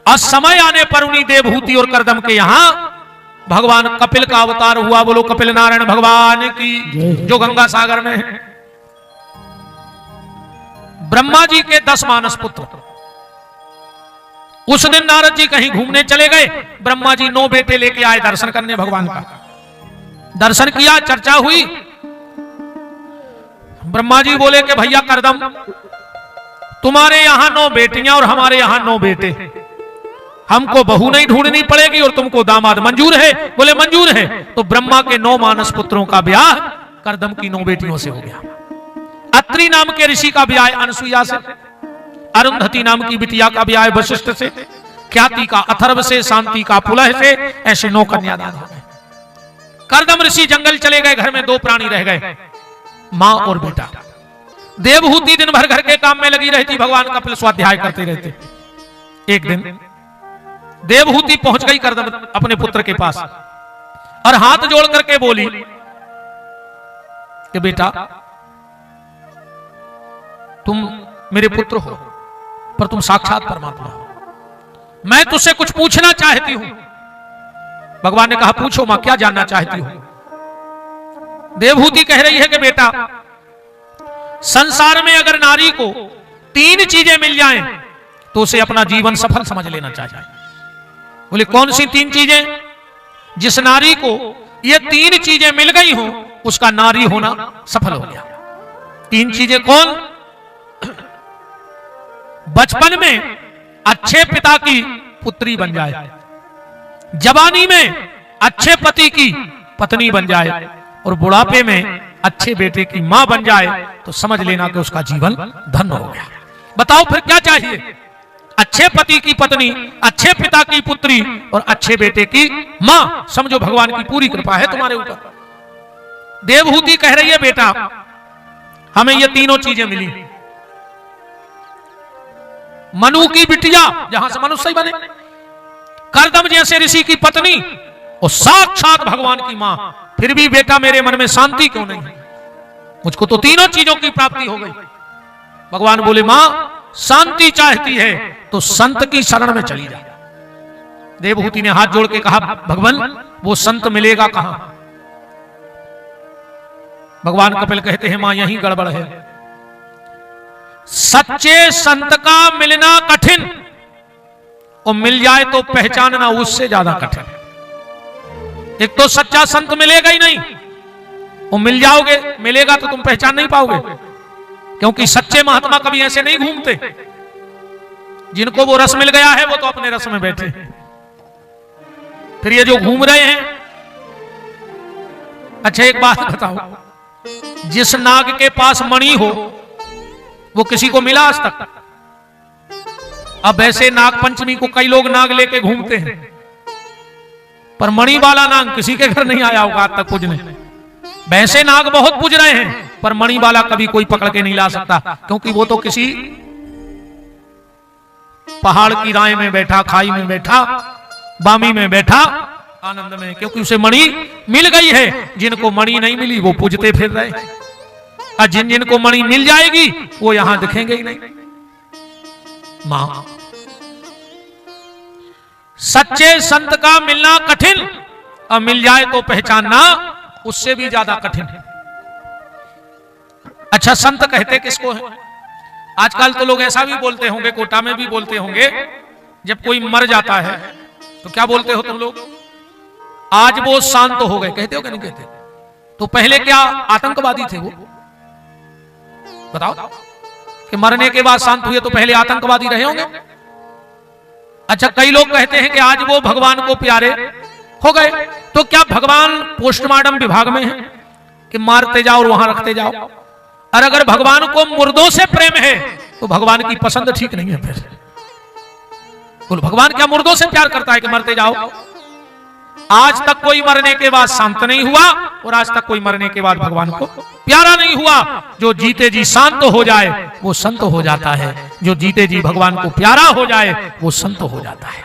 [SPEAKER 1] और समय आने पर उन्हीं देवहूति और करदम के यहां भगवान कपिल का अवतार हुआ। बोलो कपिल नारायण भगवान की, जो गंगा सागर में है। ब्रह्मा जी के 10 मानस पुत्र। उस दिन नारद जी कहीं घूमने चले गए, ब्रह्मा जी 9 बेटे लेके आए दर्शन करने भगवान का। दर्शन किया, चर्चा हुई। ब्रह्मा जी बोले कि भैया करदम, तुम्हारे यहां 9 बेटियां और हमारे यहां 9 बेटे, हमको बहू नहीं ढूंढनी पड़ेगी और तुमको दामाद मंजूर है? बोले मंजूर है। तो ब्रह्मा के 9 मानस पुत्रों का ब्याह करदम की 9 बेटियों से हो गया। अत्रि नाम के ऋषि का ब्याह अनसुईया से, अरुंधति नाम की बिटिया का ब्याह वशिष्ठ से, ख्याति का अथर्व से, शांति का पुलह से, ऐसे 9 कन्यादान हो गए। करदम ऋषि जंगल चले गए, घर में 2 प्राणी रह गए, मां और बेटा। देवहूति दिन भर घर के काम में लगी रहती, भगवान का कपिल स्वाध्याय करते रहते। एक दिन देवहूति पहुंच गई करदम अपने पुत्र के पास और हाथ जोड़ करके बोली कि बेटा तुम मेरे पुत्र हो, पर तुम साक्षात परमात्मा हो, मैं तुझसे कुछ पूछना चाहती हूं। भगवान ने कहा पूछो मां, क्या जानना चाहती हो? देवहूति कह रही है कि बेटा, संसार में अगर नारी को 3 चीजें मिल जाएं तो उसे अपना जीवन सफल समझ लेना चाहिए। बोले कौन सी 3 चीजें? जिस नारी को ये 3 चीजें मिल गई हो, उसका नारी होना सफल हो गया। 3 चीजें कौन? बचपन में अच्छे पिता की पुत्री बन जाए, जवानी में अच्छे पति की पत्नी बन जाए, और बुढ़ापे में अच्छे बेटे की मां बन जाए, तो समझ लेना कि उसका जीवन धन्य हो गया। बताओ फिर क्या चाहिए? अच्छे पति की पत्नी, अच्छे पिता की पुत्री और अच्छे बेटे की मां। समझो भगवान की पूरी कृपा है तुम्हारे ऊपर। देवहूति कह रही है बेटा, हमें ये तीनों चीजें मिली। मनु की बिटिया, जहां से मनुष्य ही बने, करदम जैसे ऋषि की पत्नी और साक्षात भगवान की मां, फिर भी बेटा मेरे मन में शांति क्यों नहीं? मुझको तो तीनों चीजों की प्राप्ति हो गई। भगवान बोले मां शांति चाहती है तो संत की शरण में चली जा। देवहूति ने हाथ जोड़ के कहा भगवान वो संत मिलेगा कहां? भगवान कपिल कहते हैं मां यही गड़बड़ है। सच्चे संत का मिलना कठिन, और मिल जाए तो पहचानना उससे ज्यादा कठिन। एक तो सच्चा संत मिलेगा ही नहीं, और मिल जाओगे, मिलेगा तो तुम पहचान नहीं पाओगे, क्योंकि सच्चे महात्मा कभी ऐसे नहीं घूमते। जिनको वो रस मिल गया है वो तो अपने रस में बैठे। फिर ये जो घूम रहे हैं, अच्छा एक बात बताओ, जिस नाग के पास मणि हो वो किसी को मिला आज तक? अब ऐसे नाग पंचमी को कई लोग नाग लेके घूमते हैं, पर मणि वाला नाग किसी के घर नहीं आया होगा आज तक पूजने। वैसे नाग बहुत पूज रहे हैं, पर मणि वाला कभी कोई पकड़ के नहीं ला सकता, क्योंकि वो तो किसी पहाड़ की राय में बैठा, खाई में बैठा, बामी में बैठा, आनंद में, क्योंकि उसे मणि मिल गई है। जिनको मणि नहीं मिली वो पूजते फिर रहे, और जिनको मणि मिल जाएगी वो यहां दिखेंगे ही नहीं। मां सच्चे संत का मिलना कठिन, और मिल जाए तो पहचानना उससे भी ज्यादा कठिन है। अच्छा संत कहते किसको है? आजकल तो लोग ऐसा भी बोलते होंगे, कोटा में भी बोलते होंगे, जब कोई मर जाता है तो क्या बोलते हो तुम लोग? आज वो शांत हो गए, कहते हो क्या नहीं कहते? तो पहले क्या आतंकवादी थे वो? बताओ कि मरने के बाद शांत हुए तो पहले आतंकवादी रहे होंगे। अच्छा कई लोग कहते हैं कि आज वो भगवान को प्यारे हो गए, तो क्या भगवान पोस्टमार्टम विभाग में है कि मारते जाओ और वहां रखते जाओ? और अगर भगवान को मुर्दों से प्रेम है तो भगवान की पसंद ठीक नहीं है। फिर बोलो भगवान क्या मुर्दों से प्यार करता है कि मरते जाओ? आज तक कोई मरने के बाद शांत नहीं हुआ, और आज तक कोई मरने के बाद भगवान को प्यारा नहीं हुआ। जो जीते जी शांत हो जाए वो संत हो जाता है, जो जीते जी भगवान को प्यारा हो जाए वो संत हो जाता है।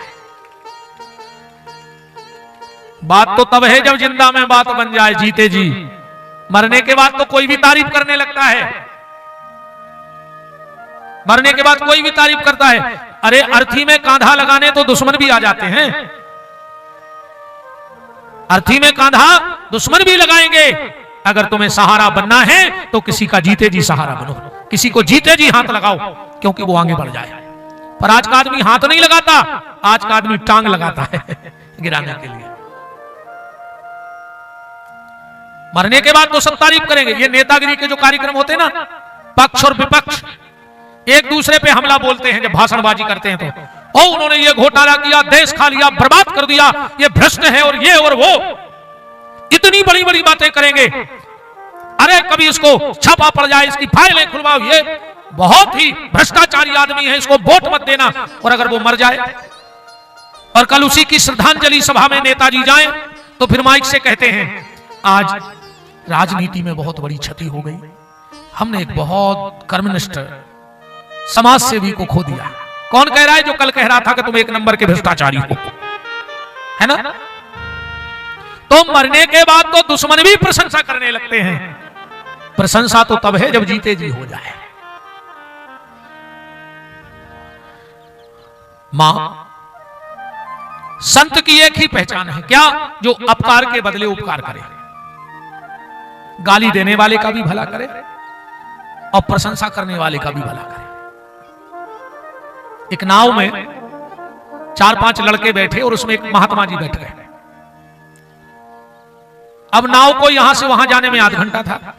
[SPEAKER 1] बात तो तब है जब जिंदा में बात बन जाए, जीते जी। मरने के बाद तो कोई भी तारीफ करने लगता है, मरने के बाद कोई भी तारीफ करता है। अरे अर्थी में कांधा लगाने तो दुश्मन भी आ जाते हैं। अर्थी में कांधा दुश्मन भी लगाएंगे। अगर तुम्हें सहारा बनना है तो किसी का जीते जी सहारा बनो, किसी को जीते जी हाथ लगाओ, क्योंकि वो आगे बढ़ जाए। पर आज का आदमी हाथ नहीं लगाता, आज का आदमी टांग लगाता है गिराने के लिए। मरने के बाद तो सब तारीफ करेंगे। ये नेतागिरी के जो कार्यक्रम होते हैं ना, पक्ष और विपक्ष एक दूसरे पे हमला बोलते हैं जब भाषणबाजी करते हैं तो, ओ उन्होंने ये घोटाला किया, देश खा लिया, बर्बाद कर दिया, ये भ्रष्ट है और ये और वो, इतनी बड़ी बड़ी बातें करेंगे। अरे कभी इसको छापा पड़ जाए, इसकी फाइलें खुलवाओ, ये बहुत ही भ्रष्टाचारी आदमी है, इसको वोट मत देना। और अगर वो मर जाए और कल उसी की श्रद्धांजलि सभा में नेताजी जाएं तो फिर माइक से कहते हैं आज राजनीति में बहुत बड़ी क्षति हो गई, हमने एक बहुत कर्मनिष्ठ समाज सेवी को खो दिया। कौन कह रहा है? जो कल कह रहा था कि तुम एक नंबर के भ्रष्टाचारी हो, है ना? तो मरने के बाद तो दुश्मन भी प्रशंसा करने लगते हैं। प्रशंसा तो तब है जब जीते जी हो जाए। मां, संत की एक ही पहचान है, क्या? जो अपकार के बदले उपकार करे, गाली देने वाले का भी भला करे और प्रशंसा करने वाले का भी भला करे। एक नाव में 4-5 लड़के बैठे और उसमें एक महात्मा जी बैठ गए। अब नाव को यहां से वहां जाने में आधा घंटा था।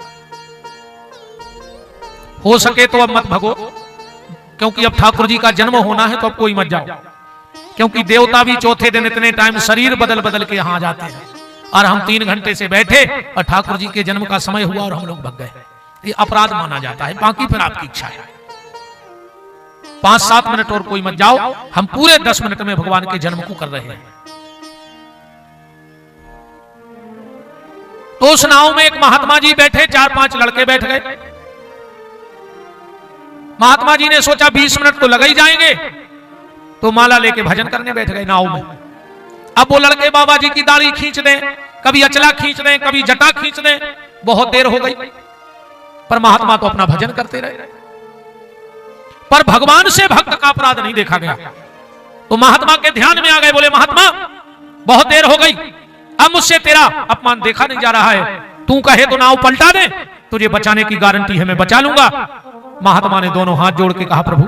[SPEAKER 1] हो सके तो अब मत भगो, क्योंकि अब ठाकुर जी का जन्म होना है, तो अब कोई मत जाओ, क्योंकि देवता भी चौथे दिन इतने टाइम शरीर बदल बदल के यहां आ जाते हैं। और हम 3 घंटे से बैठे और ठाकुर जी के जन्म का समय हुआ और हम लोग भग गए, ये अपराध माना जाता है। बाकी फिर आपकी इच्छा है, 5-7 मिनट और कोई मत जाओ, हम पूरे 10 मिनट में भगवान के जन्म को कर रहे हैं। तो उस नाव में एक महात्मा जी बैठे, 4-5 लड़के बैठ गए। महात्मा जी ने सोचा 20 मिनट तो लग ही जाएंगे, तो माला लेके भजन करने बैठ गए नाव में। अब वो लड़के बाबा जी की दाढ़ी खींच दें, कभी अचला खींच दें, कभी जटा खींच दें, बहुत देर हो गई। पर महात्मा तो अपना भजन करते रहे। पर भगवान से भक्त का अपराध नहीं देखा गया। तो महात्मा के ध्यान में आ गए, बोले महात्मा बहुत देर हो गई, अब मुझसे तेरा अपमान देखा नहीं जा रहा है, तू कहे तो नाव पलटा दे, तुझे बचाने की गारंटी है, मैं बचा लूंगा। महात्मा ने दोनों हाथ जोड़ के कहा प्रभु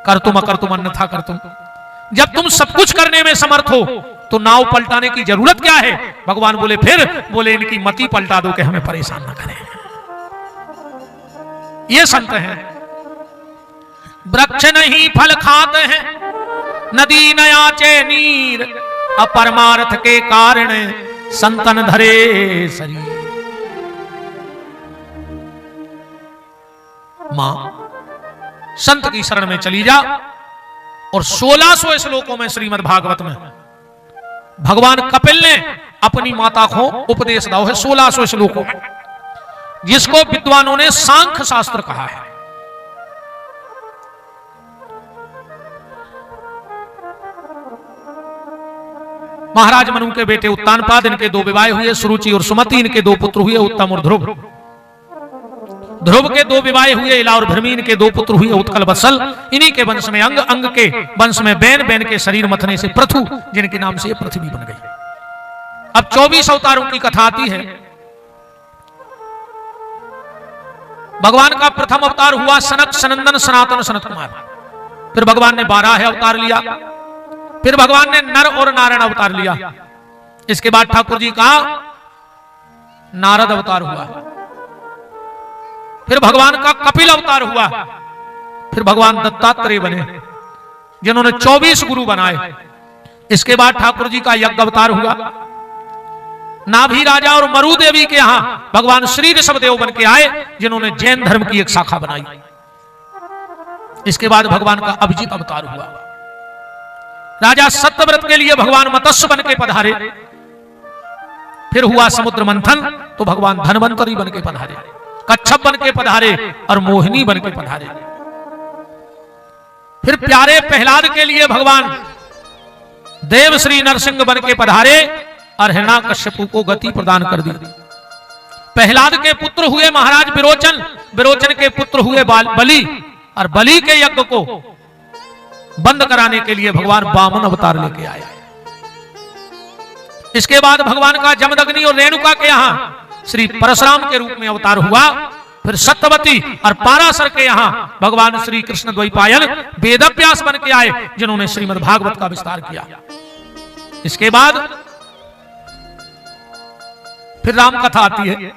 [SPEAKER 1] कर तुम अकर तुम अन्यथा कर तुम, जब तुम सब कुछ करने में समर्थ हो तो नाव पलटाने की जरूरत क्या है? भगवान बोले फिर, बोले इनकी मति पलटा दो कि हमें परेशान न करें। ये संत हैं। वृक्ष नहीं फल खाते हैं, नदी न याचे नीर, अपरमार्थ के कारण संतन धरे शरीर। मां, संत की शरण में चली जा। और 1600 श्लोकों में श्रीमद् भागवत में भगवान कपिल ने अपनी माता को उपदेश दिया है, 1600 श्लोकों में, जिसको विद्वानों ने सांख्य शास्त्र कहा है। महाराज मनु के बेटे उत्तानपाद, इनके 2 विवाह हुए, सुरुचि और सुमति, इनके 2 पुत्र हुए, उत्तम और ध्रुव। ध्रुव के 2 विवाह हुए, इला और भृमि, इनके 2 पुत्र हुए, उत्कल वत्सल। इन्हीं के वंश में अंग, अंग के वंश में बैन, बैन के शरीर मथने से पृथु, जिनके नाम से पृथ्वी बन गई। अब 24 अवतारों की कथा आती है। भगवान का प्रथम अवतार हुआ सनक, सनंदन, सनातन, सनत कुमार। फिर भगवान ने 12 अवतार लिया। फिर भगवान ने नर और नारायण अवतार लिया। इसके बाद ठाकुर जी का नारद अवतार हुआ। फिर भगवान का कपिल अवतार हुआ। फिर भगवान दत्तात्रेय बने, जिन्होंने 24 गुरु बनाए। इसके बाद ठाकुर जी का यज्ञ अवतार हुआ। नाभि राजा और मरु देवी के यहां भगवान श्री ऋषभदेव बन के आए, जिन्होंने जैन धर्म की एक शाखा बनाई। इसके बाद भगवान का अभिजीत अवतार हुआ। राजा सत्यव्रत के लिए भगवान मत्स्य बन के पधारे। फिर हुआ समुद्र मंथन, तो भगवान धनवंतरी बन के पधारे, कच्छप बन के पधारे और मोहिनी बन के पधारे। फिर प्यारे प्रहलाद के लिए भगवान देव श्री नरसिंह बन के पधारे और हिरण्याकश्यपु को गति प्रदान कर दी। प्रहलाद के पुत्र हुए महाराज विरोचन, विरोचन के पुत्र हुए बलि, और बलि के यज्ञ को बंद कराने के लिए भगवान वामन अवतार लेके आए। इसके बाद भगवान का जमदग्नि और रेणुका के यहाँ श्री परशुराम के रूप में अवतार हुआ। फिर सत्यवती और पाराशर के यहाँ भगवान श्री कृष्ण द्वैपायन वेदव्यास बन के आए, जिन्होंने श्रीमद् भागवत का विस्तार किया। इसके बाद फिर राम कथा आती है।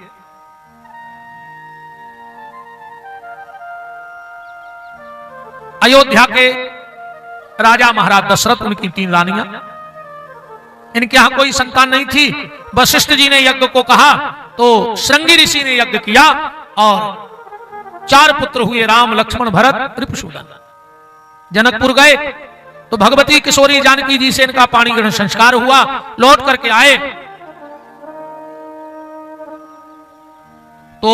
[SPEAKER 1] अयोध्या के राजा महाराज दशरथ, उनकी 3 रानियां, इनके यहां कोई संतान नहीं थी। वशिष्ठ जी ने यज्ञ को कहा तो श्रृंगी ऋषि ने यज्ञ किया और 4 पुत्र हुए, राम लक्ष्मण भरत रिपुसूदन। जनकपुर गए तो भगवती किशोरी जानकी जी से इनका पाणी ग्रहण संस्कार हुआ। लौट करके आए तो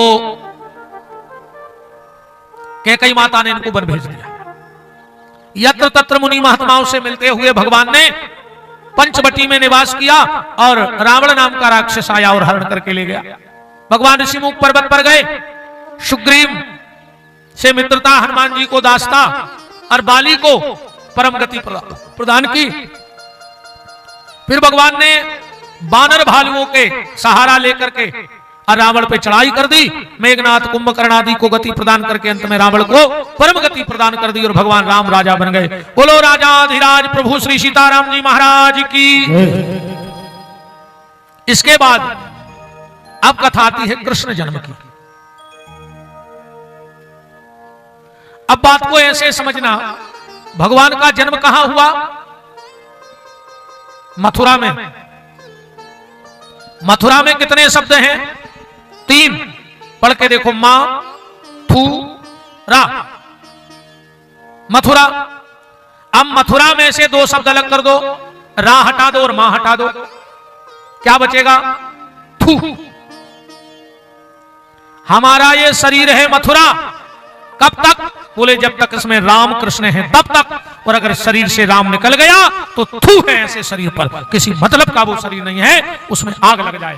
[SPEAKER 1] कैकेयी माता ने इनको वन भेज दिया। यत्र तत्र मुनि महात्माओं से मिलते हुए भगवान ने पंचवटी में निवास किया और रावण नाम का राक्षस आया और हरण करके ले गया। भगवान ऋषिमुख पर्वत पर गए, सुग्रीव से मित्रता, हनुमान जी को दास्ता और बाली को परम गति प्रदान की। फिर भगवान ने बानर भालुओं के सहारा लेकर के और रावण पे चढ़ाई कर दी। मेघनाथ, कुंभकर्ण आदि को गति प्रदान करके अंत में रावण को परम गति प्रदान कर दी और भगवान राम राजा बन गए। बोलो राजाधिराज प्रभु श्री सीताराम जी महाराज की। इसके बाद अब कथा आती है कृष्ण जन्म की। अब बात को ऐसे समझना, भगवान का जन्म कहां हुआ? मथुरा में। मथुरा में कितने शब्द हैं? 3। पढ़ के देखो, मां, थू, रा। मथुरा। अब मथुरा में से 2 शब्द अलग कर दो, रा हटा दो और मां हटा दो, क्या बचेगा? थू। हमारा ये शरीर है मथुरा, कब तक? बोले जब तक इसमें राम कृष्ण है तब तक। और अगर शरीर से राम निकल गया तो थू है ऐसे शरीर पर, किसी मतलब का वो शरीर नहीं है, उसमें आग लग जाए।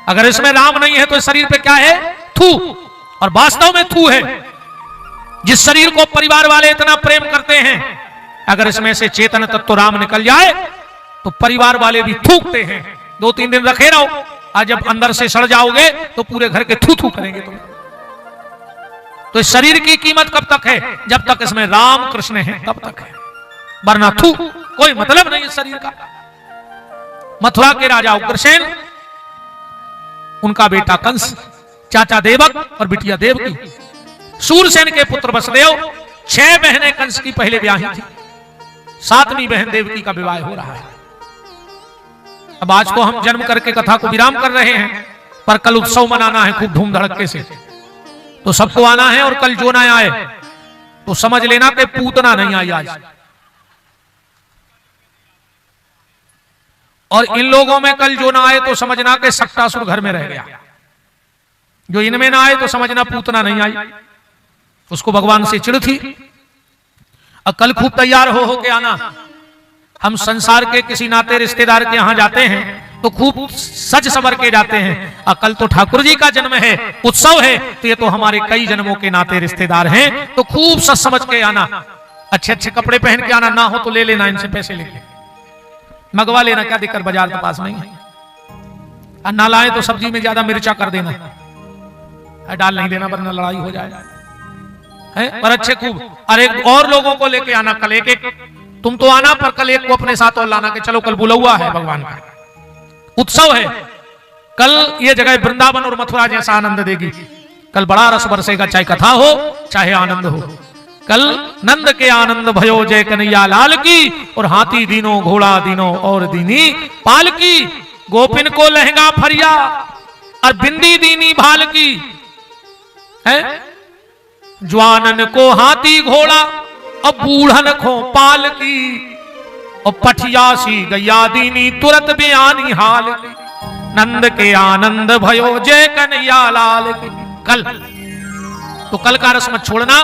[SPEAKER 1] अगर इसमें राम नहीं है तो इस शरीर पे क्या है? थू। और वास्तव में थू है। जिस शरीर को परिवार वाले इतना प्रेम करते हैं, अगर इसमें से चेतन तत्व राम निकल जाए तो परिवार वाले भी थूकते हैं। 2-3 दिन रखे रहो, आज जब अंदर से सड़ जाओगे तो पूरे घर के थू थू करेंगे तुम। तो इस शरीर की कीमत कब तक है? जब तक इसमें राम कृष्ण है तब तक है, वरना थू कोई मतलब नहीं इस शरीर का। मथुरा के राजा उग्रसेन, उनका बेटा कंस, चाचा देवक और बिटिया देवकी, सूरसेन के पुत्र वसुदेव, 6 बहनें कंस की पहले ब्याही थी, 7वीं बहन देवकी का विवाह हो रहा है। अब आज को हम जन्म करके कथा को विराम कर रहे हैं, पर कल उत्सव मनाना है खूब धूम धड़के से, तो सबको आना है। और कल जो ना आए तो समझ लेना कि पूतना नहीं आई आज। और इन लोगों में कल जो ना आए तो समझना कि सक्टासुर घर में रह गया। जो इनमें ना आए तो समझना पूतना नहीं आई, उसको भगवान से चिढ़ थी। और कल खूब तैयार हो के आना। हम संसार के किसी नाते रिश्तेदार के यहां जाते हैं तो खूब सज सवर के जाते हैं, और कल तो ठाकुर जी का जन्म है, उत्सव है, तो ये तो हमारे कई जन्मों के नाते रिश्तेदार हैं, तो खूब सच समझ के आना। अच्छे अच्छे कपड़े पहन के आना, ना हो तो ले लेना इनसे पैसे लेके, मंगवा लेना, क्या दिक्कत, बाजार के पास नहीं है। और ना लाए तो सब्जी में ज्यादा मिर्चा कर देना, डाल नहीं देना वरना लड़ाई हो जाए है। पर अच्छे खूब, और एक और लोगों को लेके आना कल, एक तुम तो आना, पर कल एक को अपने साथ और लाना कि चलो कल बुलौआ है, भगवान का उत्सव है। कल ये जगह वृंदावन और मथुरा जैसा आनंद देगी। कल बड़ा रस बरसेगा, चाहे कथा हो चाहे आनंद हो। कल नंद के आनंद भयो जय कन्हैया लाल की, और हाथी दीनो घोड़ा दीनो और दीनी पाल की। गोपिन को लहंगा फरिया और बिंदी दीनी भाल की है। जवानन को हाथी घोड़ा और बूढ़न को पाल की, और पठियासी गैया दीनी तुरंत बयानी हाल की। नंद के आनंद भयो जय कन्हैया लाल की। कल तो कल का रस मत छोड़ना।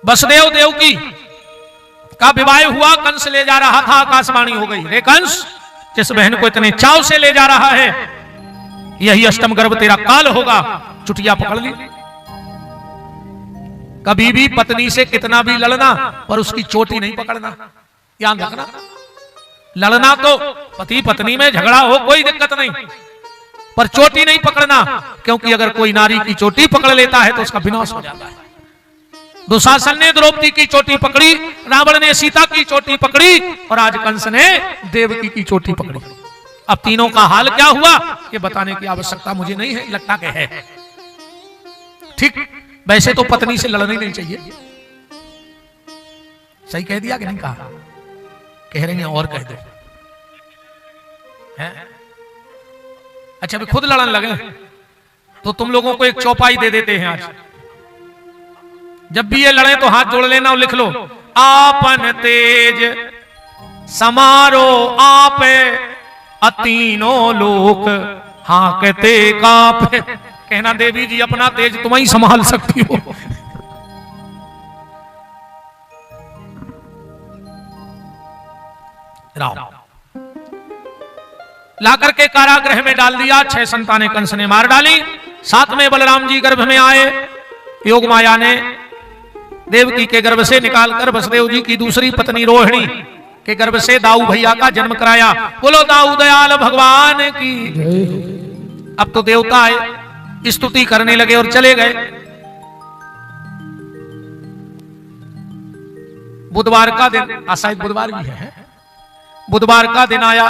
[SPEAKER 1] वसुदेव देवकी का विवाह हुआ, कंस ले जा रहा था, आकाशवाणी हो गई, रे कंस, जिस बहन को इतने चाव से ले जा रहा है, यही अष्टम गर्भ तेरा काल होगा। चुटिया पकड़ ली। कभी भी पत्नी से कितना भी लड़ना, पर उसकी चोटी नहीं पकड़ना, ध्यान रखना। लड़ना तो पति पत्नी में झगड़ा हो कोई दिक्कत नहीं, पर चोटी नहीं पकड़ना, क्योंकि अगर कोई नारी की चोटी पकड़ लेता है तो उसका विनाश हो जाता है। दुशासन ने द्रौपदी की चोटी पकड़ी, रावण ने सीता की चोटी पकड़ी और आज कंस ने देवकी की चोटी पकड़ी। अब तीनों का हाल क्या हुआ ये बताने की आवश्यकता मुझे नहीं है, लगता के है। ठीक, वैसे तो पत्नी से लड़ना ही नहीं चाहिए। सही कह दिया कि नहीं कहा? कह रहे हैं और कह दो है? अच्छा भी खुद लड़न लगे तो तुम लोगों को एक चौपाई दे देते हैं। आज जब भी ये लड़े तो हाथ जोड़ लेना और लिख लो, आपन तेज समारो आप अतीनो लोक हाकते काप। कहना देवी जी अपना तेज तुम ही संभाल सकती हो। राम लाकर के कारागृह में डाल दिया। 6 संतानें कंस ने मार डाली। साथ में बलराम जी गर्भ में आए। योग माया ने देवकी के गर्भ से निकालकर वसुदेव जी की दूसरी पत्नी रोहिणी के गर्भ से दाऊ भैया का जन्म कराया। बोलो दाऊ दयाल भगवान की। अब तो देवता आए, स्तुति करने लगे और चले गए। बुधवार का दिन, शायद बुधवार भी है, बुधवार का दिन आया,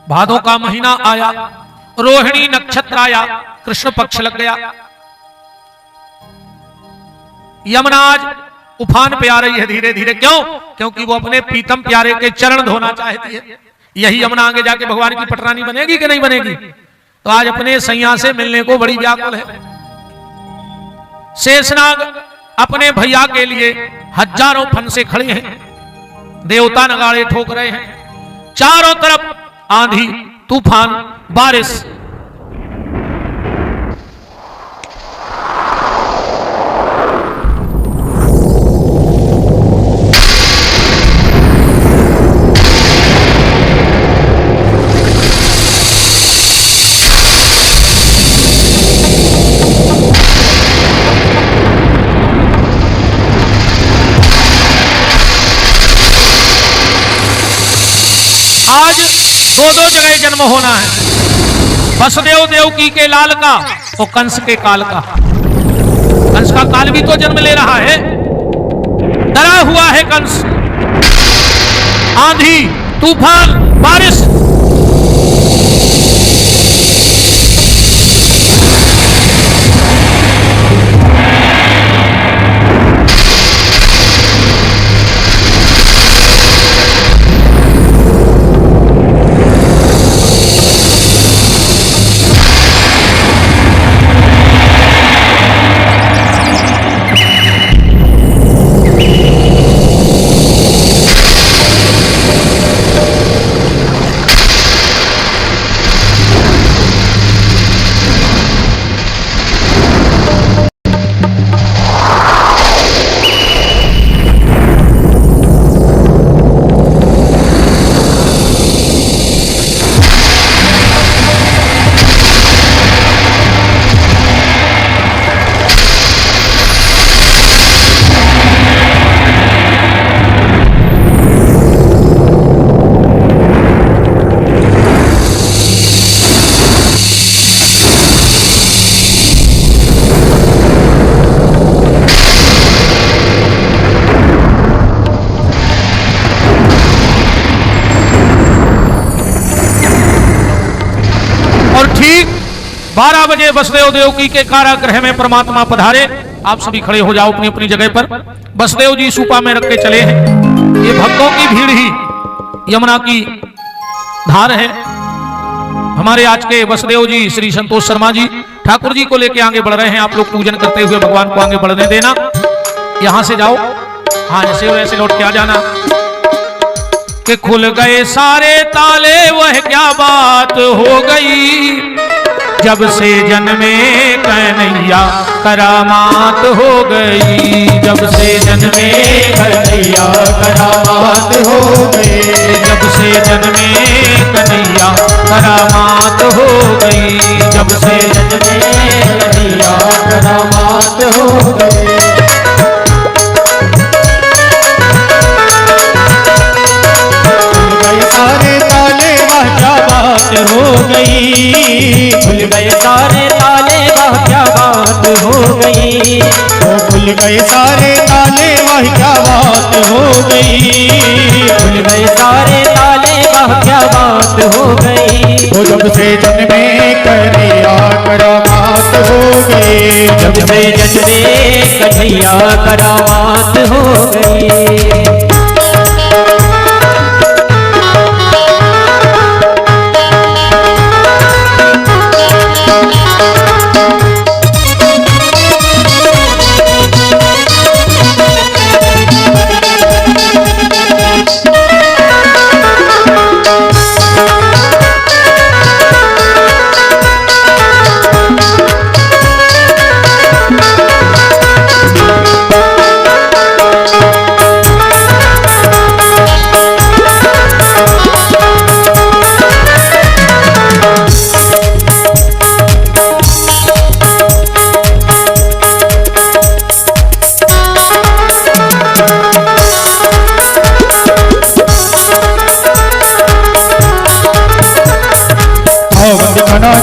[SPEAKER 1] भादों का महीना आया, रोहिणी नक्षत्र आया, कृष्ण पक्ष लग गया। यमुना आज उफान पे आ रही है धीरे धीरे। क्यों? क्योंकि वो अपने प्रीतम प्यारे के चरण धोना चाहती है। यही यमुना आगे जाके भगवान की पटरानी बनेगी कि नहीं बनेगी? तो आज अपने सैया से मिलने को बड़ी व्याकुल है। शेषनाग अपने भैया के लिए हजारों फन से खड़े हैं। देवता नगाड़े ठोक रहे हैं। चारों तरफ आंधी, तूफान, बारिश। आज 2 जगह जन्म होना है। वसुदेव देवकी के लाल का और कंस के काल का। कंस का काल भी तो जन्म ले रहा है। डरा हुआ है कंस। आंधी, तूफान, बारिश। और ठीक 12 बजे वसुदेव देवकी के कारागृह में परमात्मा पधारे। आप सभी खड़े हो जाओ अपनी अपनी जगह पर। वसुदेव जी सूपा में रख के चले हैं। ये भक्तों की भीड़ ही यमुना की धार है। हमारे आज के वसुदेव जी श्री संतोष शर्मा जी ठाकुर जी को लेके आगे बढ़ रहे हैं। आप लोग पूजन करते हुए भगवान को आगे बढ़ने देना। यहां से जाओ, हाँ ऐसे वैसे लौट के आ जाना। कि खुल गए सारे ताले, वह क्या बात हो गई, जब से जन्मे कन्हैया करामात हो गई, जब से जन्मे
[SPEAKER 2] कन्हैया करामात हो गई,
[SPEAKER 1] जब से जन्मे कन्हैया करामात हो गई,
[SPEAKER 2] जब से जन्मे कन्हैया करामात हो गई। गए सारे ताले वह क्या बात हो गई,
[SPEAKER 3] खुल गए सारे ताले वह क्या बात हो गई।
[SPEAKER 2] वो जब से जन्मे कन्हैया करामात हो गई,
[SPEAKER 3] जब से जन्मे कन्हैया करामात हो गई।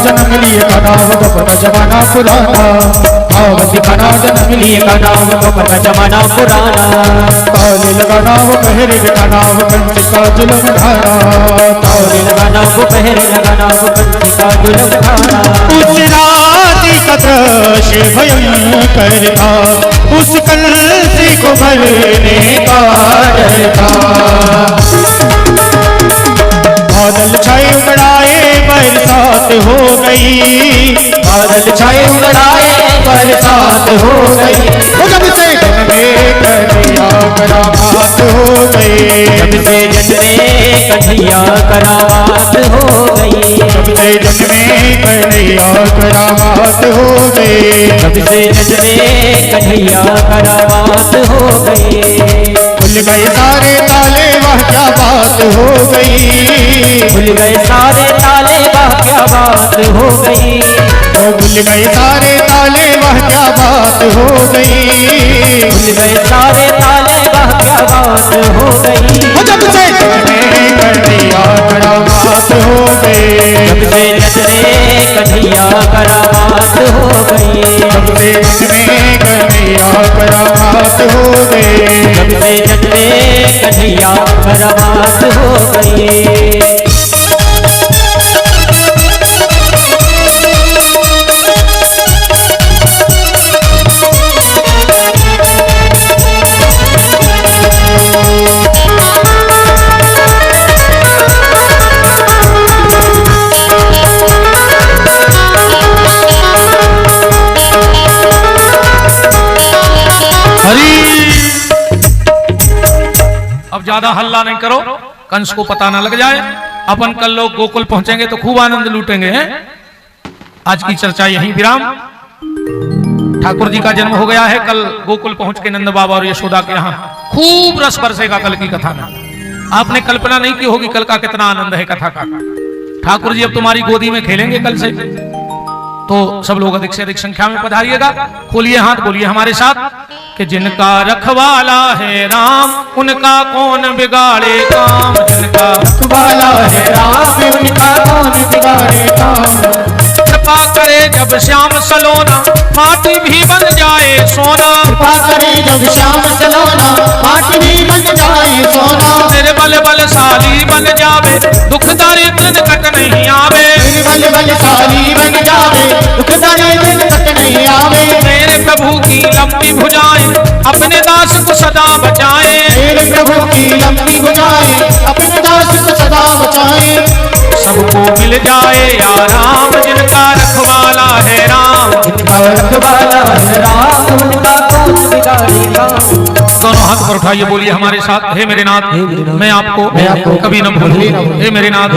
[SPEAKER 2] जन्म लिए का नाम का जमाना पुराना,
[SPEAKER 3] अवधि का नाम जन्म लिए का नाम का जमाना पुराना।
[SPEAKER 2] ताले लगा नाम पहरे का नाम कंच का जुल्म धारा,
[SPEAKER 3] ताले लगा नाम पहरे लगा नाम कंच का जुल्म धारा।
[SPEAKER 2] उस राति का दृश्य भयंकर था, उस कलसी को भरने का डर था। बादल छाए उड़ाए बरसात हो गई,
[SPEAKER 3] बादल छाए उड़ाए बरसात हो गई।
[SPEAKER 2] जब से जन्मे कन्हैया करामात हो गई,
[SPEAKER 3] जब से जन्मे कन्हैया करामात हो गई।
[SPEAKER 2] जब से जन्मे कन्हैया करामात हो गई,
[SPEAKER 3] जब से जन्मे कन्हैया करामात हो गई।
[SPEAKER 2] खुल गए सारे ताले वह क्या बात हो गई,
[SPEAKER 3] खुल गए सारे ताले वह क्या बात हो गई।
[SPEAKER 2] वो खुल गए सारे ताले वह क्या बात हो गई,
[SPEAKER 3] खुल गए सारे ताले वह क्या बात हो गई।
[SPEAKER 2] जब से जन्मे कन्हैया करामात हो गई,
[SPEAKER 3] जब से जन्मे कन्हैया करामात हो गई।
[SPEAKER 2] जब से जन्मे कन्हैया करामात हो गई,
[SPEAKER 3] जब से जन्मे कन्हैया करामात हो गई।
[SPEAKER 1] अब ज्यादा हल्ला नहीं करो, कंस को पता ना लग जाए। अपन कल लोग गोकुल पहुंचेंगे तो खूब आनंद लूटेंगे हैं? आज की चर्चा यहीं विराम। ठाकुर जी का जन्म हो गया है, कल गोकुल पहुंच के नंद बाबा और यशोदा के यहाँ खूब रस बरसेगा कल की कथा में। आपने कल्पना नहीं की होगी कल का कितना आनंद है कथा का। ठाकुर जी अब तुम्हारी गोदी में खेलेंगे कल से, तो सब लोग अधिक से अधिक संख्या में पधारिएगा। खोलिए हाथ, बोलिए हमारे साथ कि जिनका रखवाला है राम उनका कौन बिगाड़े काम, जिनका
[SPEAKER 2] रखवाला है राम उनका कौन बिगाड़े काम।
[SPEAKER 1] कृपा करे जब श्याम सलोना माटी भी बन जाए सोना,
[SPEAKER 2] कृपा करे जब श्याम सलोना माटी भी बन जाए सोना।
[SPEAKER 1] निर्बल बलशाली बन जावे दुख दारिद्र निकट नहीं आवे,
[SPEAKER 2] निर्बल बलशाली बन जावे दुख दारिद्र निकट नहीं आवे।
[SPEAKER 1] मेरे प्रभु की लंबी भुजाएं अपने दास को सदा बचाए,
[SPEAKER 2] मेरे प्रभु की लंबी भुजाएं अपने दास को सदा बचाए।
[SPEAKER 1] सबको मिल जाए आराम जिनका रखवाला है राम,
[SPEAKER 3] जिनका रखवाला है राम उनका कौन बिगाड़े काम।
[SPEAKER 1] दोनों हाथ पर उठाइए, बोलिए हमारे साथ। हे मेरे नाथ मैं आपको कभी न भूलूं, हे मेरे नाथ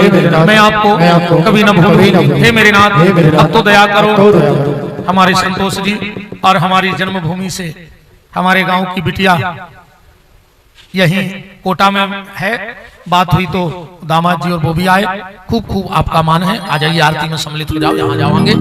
[SPEAKER 1] मैं आपको कभी न भूलूं, हे मेरे नाथ अब तो दया करो। हमारे संतोष जी और हमारी जन्मभूमि से हमारे गांव की बिटिया यही कोटा में है, बात हुई तो दामाद जी और वो भी आए। खूब खूब आपका मान है, आ जाइए आरती में सम्मिलित हो जाओ, यहाँ जाओगे।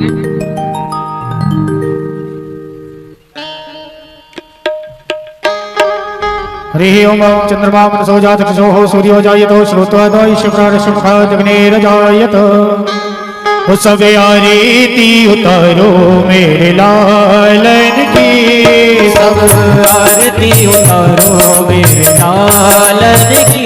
[SPEAKER 2] हरि ओम चंद्रमा मनसो जात किशो सूर्यो जायतो श्रोत्वा शिवराज सुमुखात् अग्निर्जायत। वो सब आरती उतारो मेरे लालन की,
[SPEAKER 3] सब आरती उतारो मेरे लालन की।